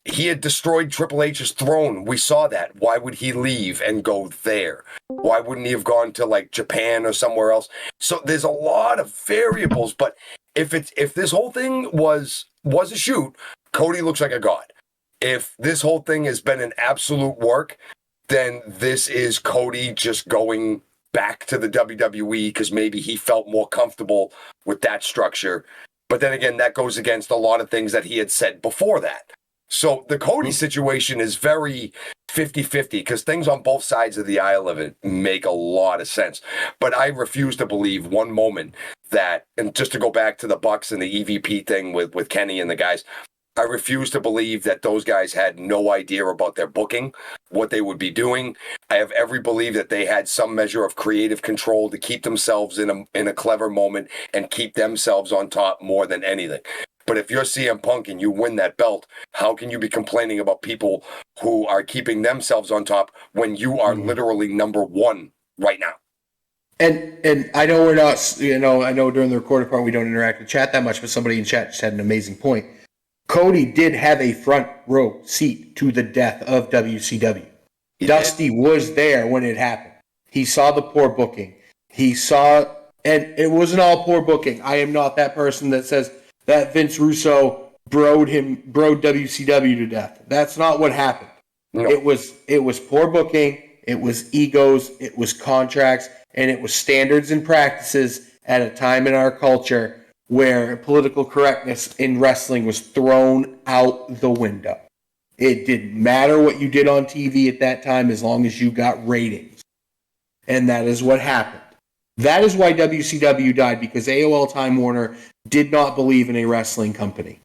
he had destroyed Triple H's throne. We saw that. Why would he leave and go there? Why wouldn't he have gone to like Japan or somewhere else? So there's a lot of variables, but if this whole thing was a shoot, Cody looks like a god. If this whole thing has been an absolute work, then this is Cody just going back to the WWE because maybe he felt more comfortable with that structure. But then again, that goes against a lot of things that he had said before that. So the Cody situation is very 50-50 because things on both sides of the aisle of it make a lot of sense. But I refuse to believe one moment that, and just to go back to the Bucks and the EVP thing with Kenny and the guys, I refuse to believe that those guys had no idea about their booking, what they would be doing. I have every belief that they had some measure of creative control to keep themselves in a clever moment and keep themselves on top more than anything. But if you're CM Punk and you win that belt, how can you be complaining about people who are keeping themselves on top when you are literally number one right now? And I know we're not, you know, I know during the recorded part we don't interact with chat that much, but somebody in chat just had an amazing point. Cody did have a front row seat to the death of WCW. Dusty was there when it happened. He saw the poor booking. He saw, and it wasn't all poor booking. I am not that person that says that Vince Russo broed WCW to death. That's not what happened. No. It was poor booking, it was egos, it was contracts, and it was standards and practices at a time in our culture where political correctness in wrestling was thrown out the window. It didn't matter what you did on TV at that time as long as you got ratings. And that is what happened. That is why WCW died, because AOL Time Warner did not believe in a wrestling company.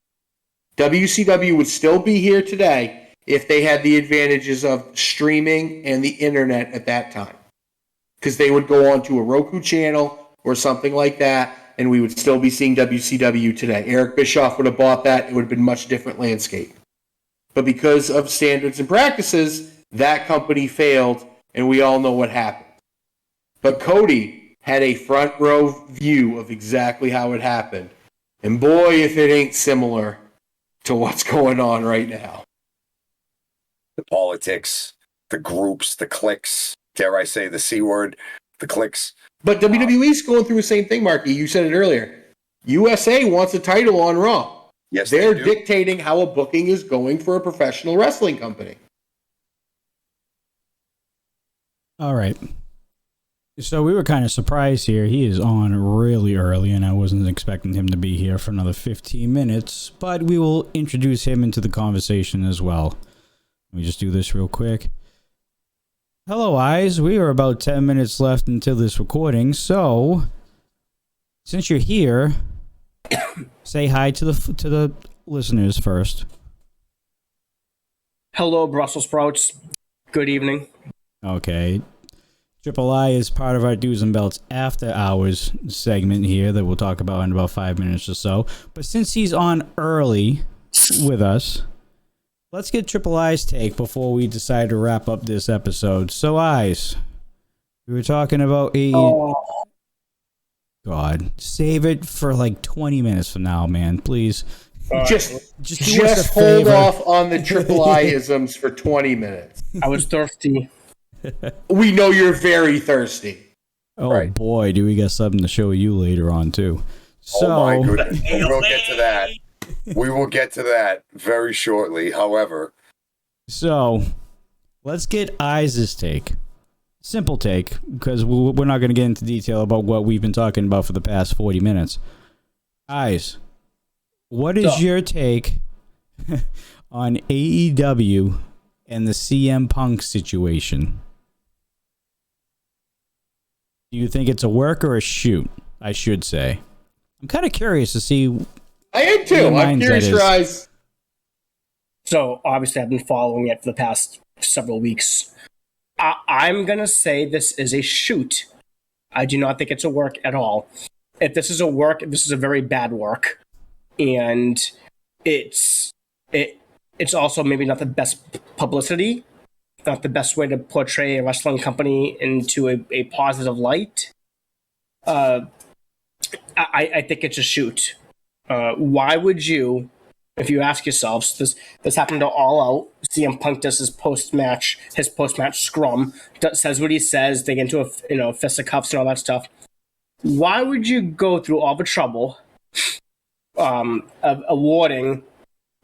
WCW would still be here today if they had the advantages of streaming and the internet at that time. Because they would go on to a Roku channel or something like that, and we would still be seeing WCW today. Eric Bischoff would have bought that. It would have been a much different landscape. But because of standards and practices, that company failed, and we all know what happened. But Cody had a front row view of exactly how it happened. And boy, if it ain't similar to what's going on right now. The politics, the groups, the cliques, dare I say the C word, the cliques. But WWE's going through the same thing, Marky. You said it earlier. USA wants a title on Raw. Yes, they're dictating how a booking is going for a professional wrestling company. All right. So we were kind of surprised here. He is on really early, and I wasn't expecting him to be here for another 15 minutes, but we will introduce him into the conversation as well. Let me just do this real quick. Hello, Eyes. We are about 10 minutes left until this recording, so since you're here, say hi to the listeners first. Hello, Brussels sprouts. Good evening. Okay. Triple I is part of our Do's and Belts After Hours segment here that we'll talk about in about 5 minutes or so. But since he's on early with us, let's get Triple I's take before we decide to wrap up this episode. So, Eyes, we were talking about God, save it for like 20 minutes from now, man, please. Just hold off on the Triple I-isms for 20 minutes. I was thirsty. We know you're very thirsty. Oh, right. Boy, do we got something to show you later on, too. So, oh, my goodness. We will get to that. We will get to that very shortly, however. So, let's get Eyes' take. Simple take, because we're not going to get into detail about what we've been talking about for the past 40 minutes. Eyes, what is your take on AEW and the CM Punk situation? Do you think it's a work or a shoot, I should say? I'm kind of curious to see. I am too. I'm curious your eyes. So, obviously, I've been following it for the past several weeks. I'm going to say this is a shoot. I do not think it's a work at all. If this is a work, this is a very bad work. and it's also maybe not the best publicity, not the best way to portray a wrestling company into a positive light. I think it's a shoot. Why would you, if you ask yourselves, this happened to All Out, CM Punk does his post-match scrum, says what he says, they get into a fisticuffs and all that stuff. Why would you go through all the trouble of awarding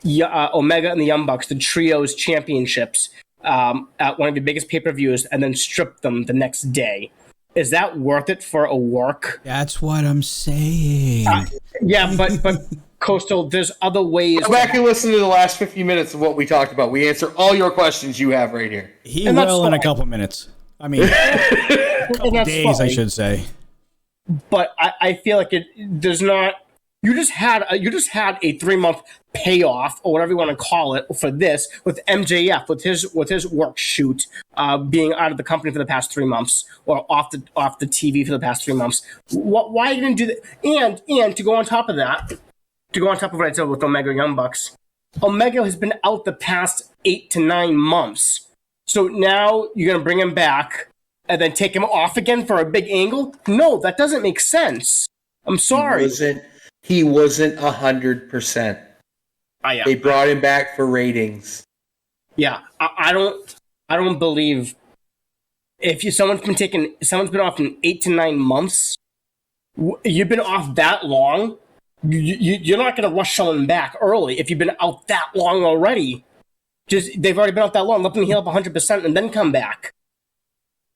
Omega and the Young Bucks the Trios championships at one of the biggest pay-per-views and then strip them the next day? Is that worth it for a work? That's what I'm saying. Yeah, but Coastal, there's other ways. Go back and listen to the last 50 minutes of what we talked about. We answer all your questions you have right here. He will in a couple minutes. I mean, a couple days, fine. I should say. But I feel like there's not. You just had a 3-month payoff or whatever you want to call it for this with MJF with his work shoot being out of the company for the past 3 months or off the TV for the past 3 months. Why didn't do that? And to go on top of that, what I said with Omega Young Bucks, Omega has been out the past 8 to 9 months. So now you're gonna bring him back and then take him off again for a big angle? No, that doesn't make sense. I'm sorry. He wasn't 100%. Yeah. They brought him back for ratings. Yeah, I don't believe if someone's been off in 8 to 9 months. You've been off that long. You're not going to rush someone back early if you've been out that long already. They've already been out that long. Let them heal up 100% and then come back.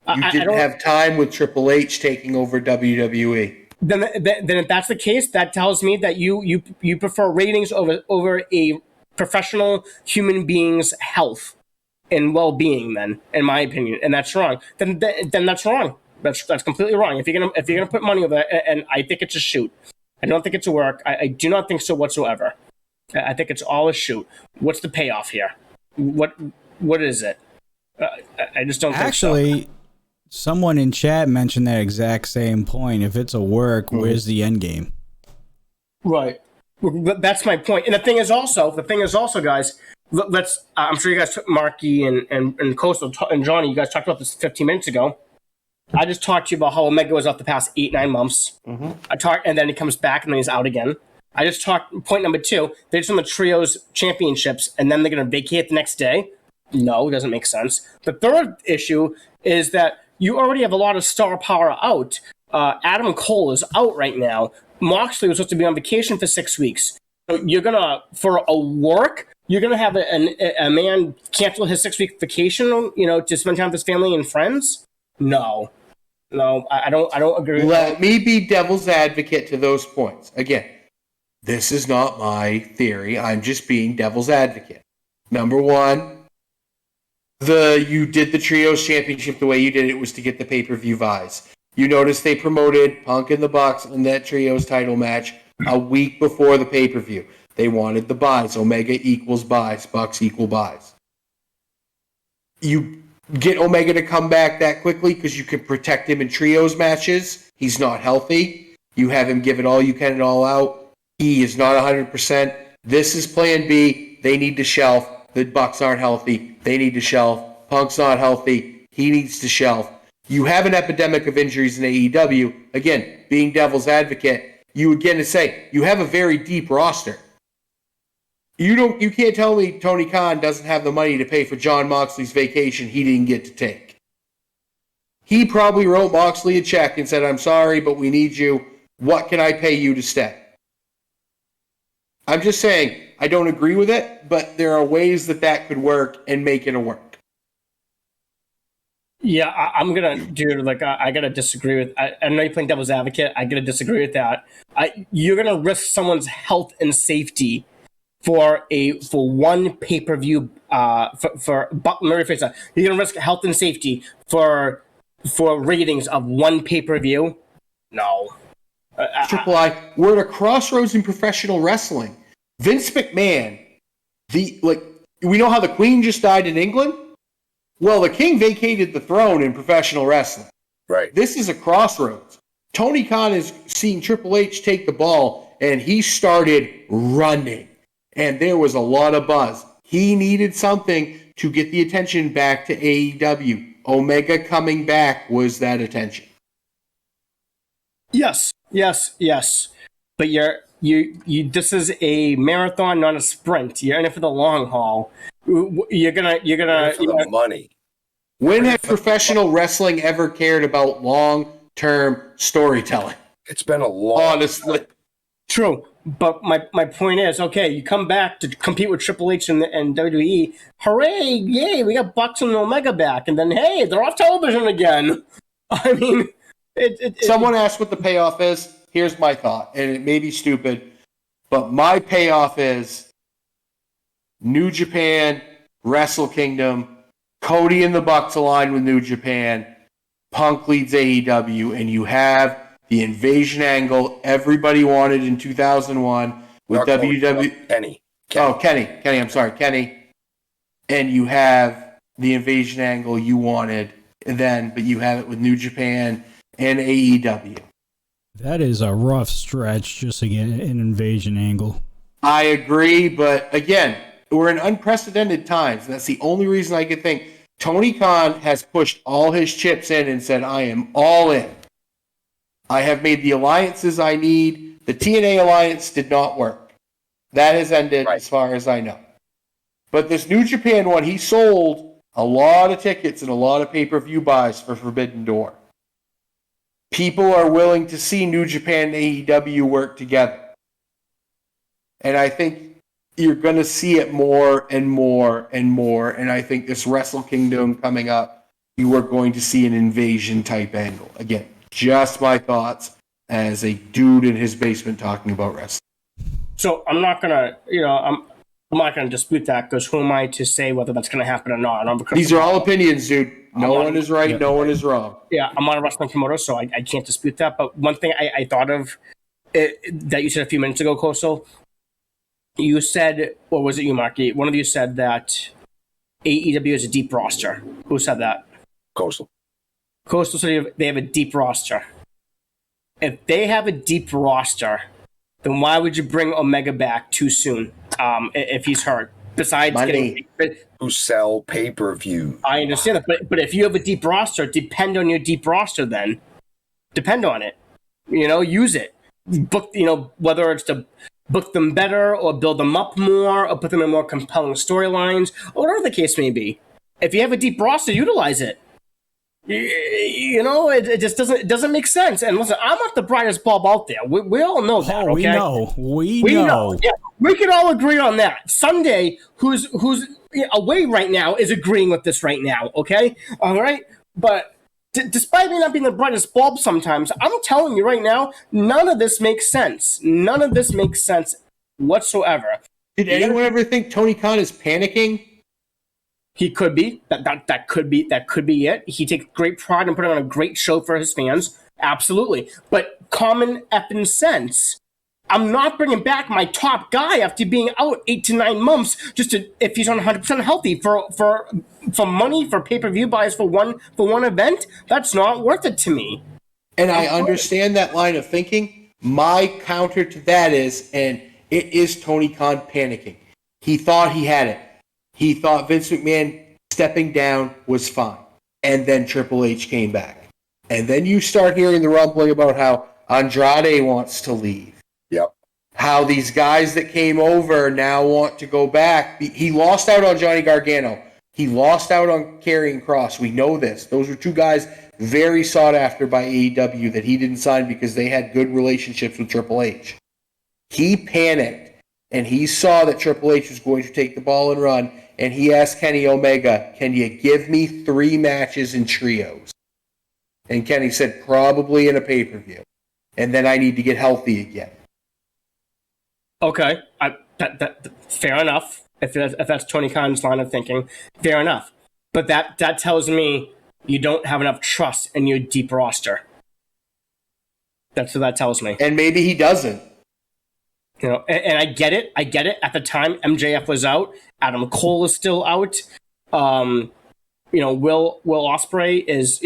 You didn't have time with Triple H taking over WWE. Then if that's the case, that tells me that you prefer ratings over a professional human being's health and well-being. Then, in my opinion, and that's wrong. Then that's wrong. That's completely wrong. If you're gonna put money over it, and I think it's a shoot. I don't think it's a work. I do not think so whatsoever. I think it's all a shoot. What's the payoff here? What is it? I just don't think so. Someone in chat mentioned that exact same point. If it's a work, where's the end game? Right. That's my point. And the thing is also, guys, let's. I'm sure you guys, Marky and Coastal and Johnny, you guys talked about this 15 minutes ago. I just talked to you about how Omega was out the past 8-9 months. And then he comes back and then he's out again. I just talked. Point number 2. They just won the Trios championships and then they're going to vacate the next day. No, it doesn't make sense. The third issue is that you already have a lot of star power out. Adam Cole is out right now. Moxley was supposed to be on vacation for 6 weeks. So you're going to have a man cancel his 6-week vacation, to spend time with his family and friends? No, I don't agree with that. Let me be devil's advocate to those points. Again, this is not my theory. I'm just being devil's advocate. Number 1, you did the Trios Championship the way you did it was to get the pay-per-view buys. You notice they promoted Punk and the Bucks in that Trios title match a week before the pay-per-view. They wanted the buys. Omega equals buys. Bucks equal buys. You get Omega to come back that quickly because you can protect him in Trios matches. He's not healthy. You have him give it all you can and all out. He is not 100%. This is plan B. They need to shelf. The Bucks aren't healthy. They need to shelf. Punk's not healthy. He needs to shelf. You have an epidemic of injuries in AEW. Again, being devil's advocate, you again to say you have a very deep roster. You can't tell me Tony Khan doesn't have the money to pay for Jon Moxley's vacation he didn't get to take. He probably wrote Moxley a check and said, "I'm sorry, but we need you. What can I pay you to stay?" I'm just saying, I don't agree with it, but there are ways that could work and make it a work. Yeah, I'm going to do, I got to disagree with, I know you're playing devil's advocate. I got to disagree with that. You're going to risk someone's health and safety for one pay-per-view, let me rephrase that. You're going to risk health and safety for ratings of one pay-per-view? No. Triple I, we're at a crossroads in professional wrestling. Vince McMahon, we know how the Queen just died in England? Well, the King vacated the throne in professional wrestling. Right. This is a crossroads. Tony Khan is seeing Triple H take the ball and he started running, and there was a lot of buzz. He needed something to get the attention back to AEW. Omega coming back was that attention. Yes. But you. This is a marathon, not a sprint. You're in it for the long haul. You're gonna. For the money. When has professional wrestling ever cared about long-term storytelling? It's been a long Honestly. True, but my point is, okay, you come back to compete with Triple H and WWE. Hooray! Yay! We got Bucks and Omega back, and then hey, they're off television again. I mean, Someone asked what the payoff is. Here's my thought, and it may be stupid, but my payoff is New Japan, Wrestle Kingdom, Cody and the Bucks align with New Japan, Punk leads AEW, and you have the invasion angle everybody wanted in 2001 with WWE. Kenny. Kenny. I'm sorry, Kenny. And you have the invasion angle you wanted then, but you have it with New Japan and AEW. That is a rough stretch just to get an invasion angle. I agree, but again, we're in unprecedented times. And that's the only reason I could think. Tony Khan has pushed all his chips in and said, I am all in. I have made the alliances I need. The TNA alliance did not work. That has ended as far as I know. But this New Japan one, he sold a lot of tickets and a lot of pay-per-view buys for Forbidden Door. People are willing to see New Japan and AEW work together. And I think you're going to see it more and more and more. And I think this Wrestle Kingdom coming up, you are going to see an invasion type angle. Again, just my thoughts as a dude in his basement talking about wrestling. So I'm not gonna, I'm not gonna dispute that because who am I to say whether that's gonna happen or not? These are all opinions, dude. No one is right. No one is wrong. Yeah, I'm not a wrestling promoter, so I can't dispute that. But one thing I thought of that you said a few minutes ago, Coastal, you said, or was it you, Marky? One of you said that AEW is a deep roster. Who said that? Coastal said they have a deep roster. If they have a deep roster, then why would you bring Omega back too soon if he's hurt? Besides money. Who sell pay-per-view. I understand that, but if you have a deep roster, depend on your deep roster then. Depend on it. Use it. Book, whether it's to book them better or build them up more or put them in more compelling storylines or whatever the case may be. If you have a deep roster, utilize it. It just doesn't make sense. And listen, I'm not the brightest bulb out there. We all know that. Okay? We know. Yeah, we can all agree on that. Sunday, who's away right now, is agreeing with this right now. Okay, all right. But despite me not being the brightest bulb, sometimes I'm telling you right now, none of this makes sense. None of this makes sense whatsoever. Did anyone ever think Tony Khan is panicking? He could be. That could be it. He takes great pride in putting on a great show for his fans. Absolutely. But common effing sense. I'm not bringing back my top guy after being out 8 to 9 months if he's 100% healthy for money, for pay-per-view buys for one event. That's not worth it to me. And I understand that line of thinking. My counter to that is, and it is Tony Khan panicking. He thought he had it. He thought Vince McMahon stepping down was fine. And then Triple H came back. And then you start hearing the rumbling about how Andrade wants to leave. Yep. How these guys that came over now want to go back. He lost out on Johnny Gargano. He lost out on Karrion Kross. We know this. Those were two guys very sought after by AEW that he didn't sign because they had good relationships with Triple H. He panicked, and he saw that Triple H was going to take the ball and run, and he asked Kenny Omega, can you give me 3 matches in trios? And Kenny said, probably in a pay-per-view. And then I need to get healthy again. Okay, fair enough. If that's Tony Khan's line of thinking, fair enough. But that tells me you don't have enough trust in your deep roster. That's what that tells me. And maybe he doesn't. And I get it. At the time, MJF was out. Adam Cole is still out. Will Ospreay is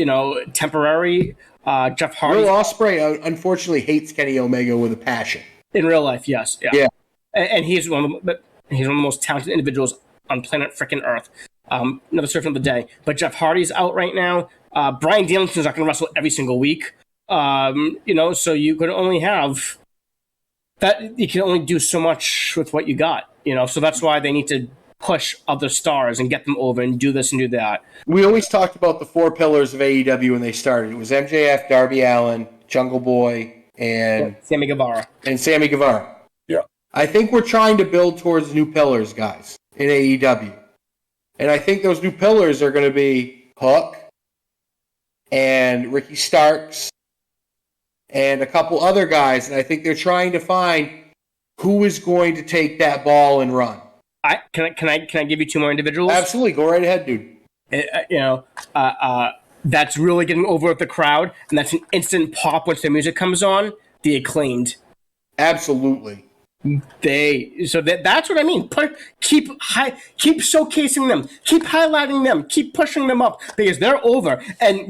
temporary. Jeff Hardy. Will Ospreay unfortunately hates Kenny Omega with a passion. In real life, yes. Yeah. Yeah. And he's one of the most talented individuals on planet frickin' Earth. Another story from the day. But Jeff Hardy's out right now. Brian Danielson's not going to wrestle every single week. So you could only have that. You can only do so much with what you got. So that's why they need to push other stars and get them over and do this and do that. We always talked about the 4 pillars of AEW when they started. It was MJF, Darby Allin, Jungle Boy, and Sammy Guevara. Yeah. I think we're trying to build towards new pillars, guys, in AEW. And I think those new pillars are going to be Hook and Ricky Starks and a couple other guys. And I think they're trying to find who is going to take that ball and run. Can I give you 2 more individuals? Absolutely. Go right ahead, dude. That's really getting over with the crowd, and that's an instant pop once the music comes on. The Acclaimed. Absolutely. That's what I mean. Keep showcasing them, keep highlighting them, keep pushing them up because they're over. And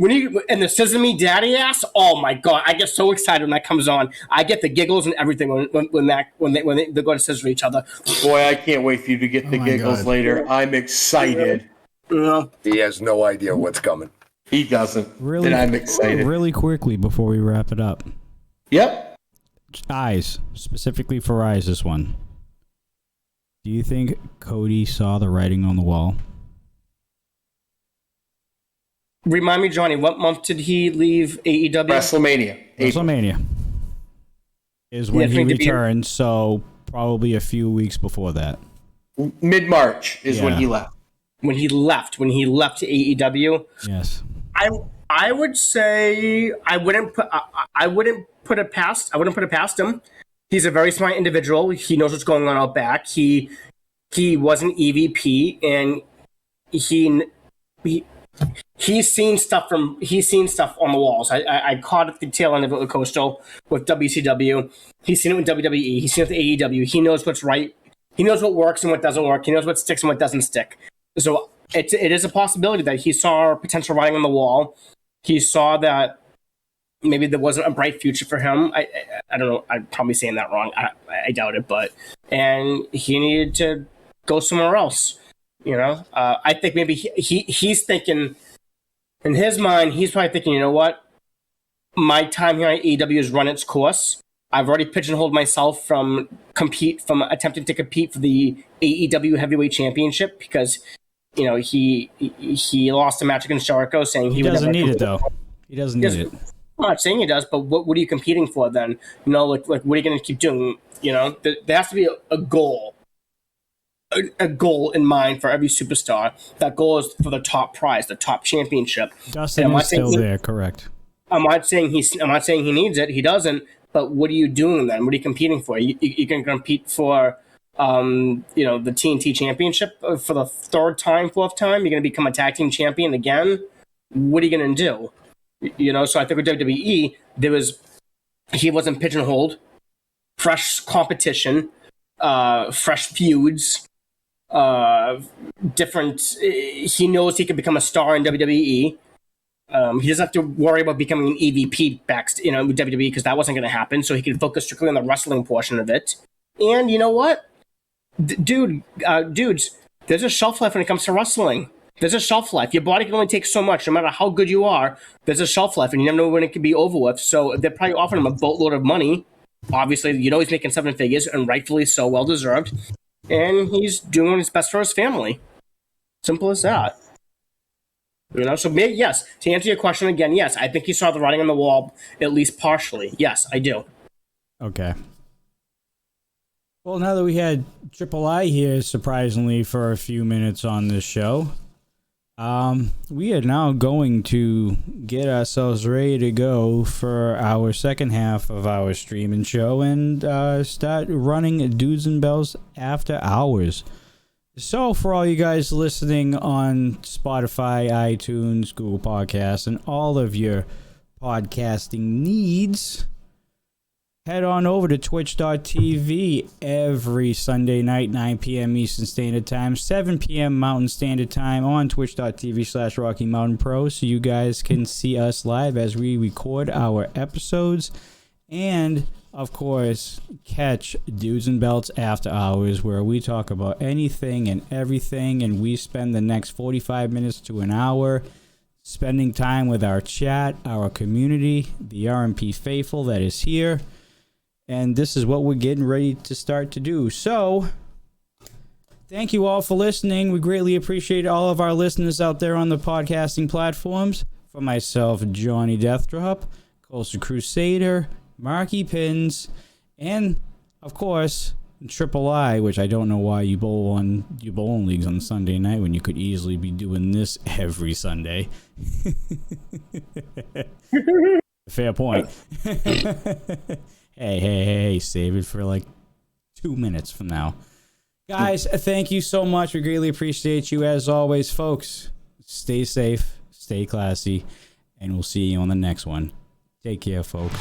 and the Sesame Daddy ass, oh my god, I get so excited when that comes on. I get the giggles and everything when they go to scissor each other. Boy, I can't wait for you to get the giggles later. I'm excited. He has no idea what's coming. He doesn't. Really, and I'm excited. Really quickly before we wrap it up. Yep. Eyes, specifically for Eyes, this one. Do you think Cody saw the writing on the wall? Remind me, Johnny, what month did he leave AEW? WrestleMania is when he returned, so probably a few weeks before that. Mid-March is when he left. When he left to AEW? Yes. I would say I wouldn't put it past him. He's a very smart individual. He knows what's going on out back. He was an EVP, and he's seen stuff on the walls. I caught at the tail end of it with Coastal with WCW. He's seen it with WWE. He's seen it with AEW. He knows what's right. He knows what works and what doesn't work. He knows what sticks and what doesn't stick. So it is a possibility that he saw potential writing on the wall. He saw that maybe there wasn't a bright future for him. I don't know. I'm probably saying that wrong. I doubt it. And he needed to go somewhere else. I think maybe he's thinking, in his mind, he's probably thinking, you know what? My time here at AEW has run its course. I've already pigeonholed myself from attempting to compete for the AEW Heavyweight Championship because, he lost a match against Jericho, saying he doesn't need it though. He doesn't need it. I'm not saying he does, but what are you competing for then? Like what are you going to keep doing? There has to be a goal. A goal in mind for every superstar. That goal is for the top prize, the top championship. Dustin is still there, correct? I'm not saying he needs it. He doesn't. But what are you doing then? What are you competing for? You can compete for, the TNT championship for the 4th time. You're going to become a tag team champion again. What are you going to do? So I think with WWE, he wasn't pigeonholed. Fresh competition, fresh feuds. Different. He knows he can become a star in WWE. He doesn't have to worry about becoming an EVP with WWE because that wasn't going to happen. So he can focus strictly on the wrestling portion of it. And you know what, dudes, there's a shelf life when it comes to wrestling. There's a shelf life. Your body can only take so much, no matter how good you are. There's a shelf life, and you never know when it can be over with. So they're probably offering him a boatload of money. Obviously, he's making 7 figures, and rightfully so, well deserved. And he's doing his best for his family. Simple as that. So maybe, yes, to answer your question again, yes, I think he saw the writing on the wall, at least partially. Yes, I do. Okay. Well, now that we had Triple I here, surprisingly, for a few minutes on this show, we are now going to get ourselves ready to go for our second half of our streaming show and start running Dudes and Bells after hours. So for all you guys listening on Spotify, iTunes, Google Podcasts, and all of your podcasting needs, head on over to twitch.tv every Sunday night, 9 p.m. Eastern Standard Time, 7 p.m. Mountain Standard Time on twitch.tv/Rocky Mountain Pro, so you guys can see us live as we record our episodes. And of course, catch Dudes and Belts After Hours, where we talk about anything and everything, and we spend the next 45 minutes to an hour spending time with our chat, our community, the RMP faithful that is here. And this is what we're getting ready to start to do. So, thank you all for listening. We greatly appreciate all of our listeners out there on the podcasting platforms. For myself, Johnny Deathdrop, Coastal Crusader, Marky Pins, and, of course, Triple I, which I don't know why you bowl in leagues on Sunday night when you could easily be doing this every Sunday. Fair point. Hey, save it for like 2 minutes from now. Guys, thank you so much. We greatly appreciate you as always, folks. Stay safe, stay classy, and we'll see you on the next one. Take care, folks.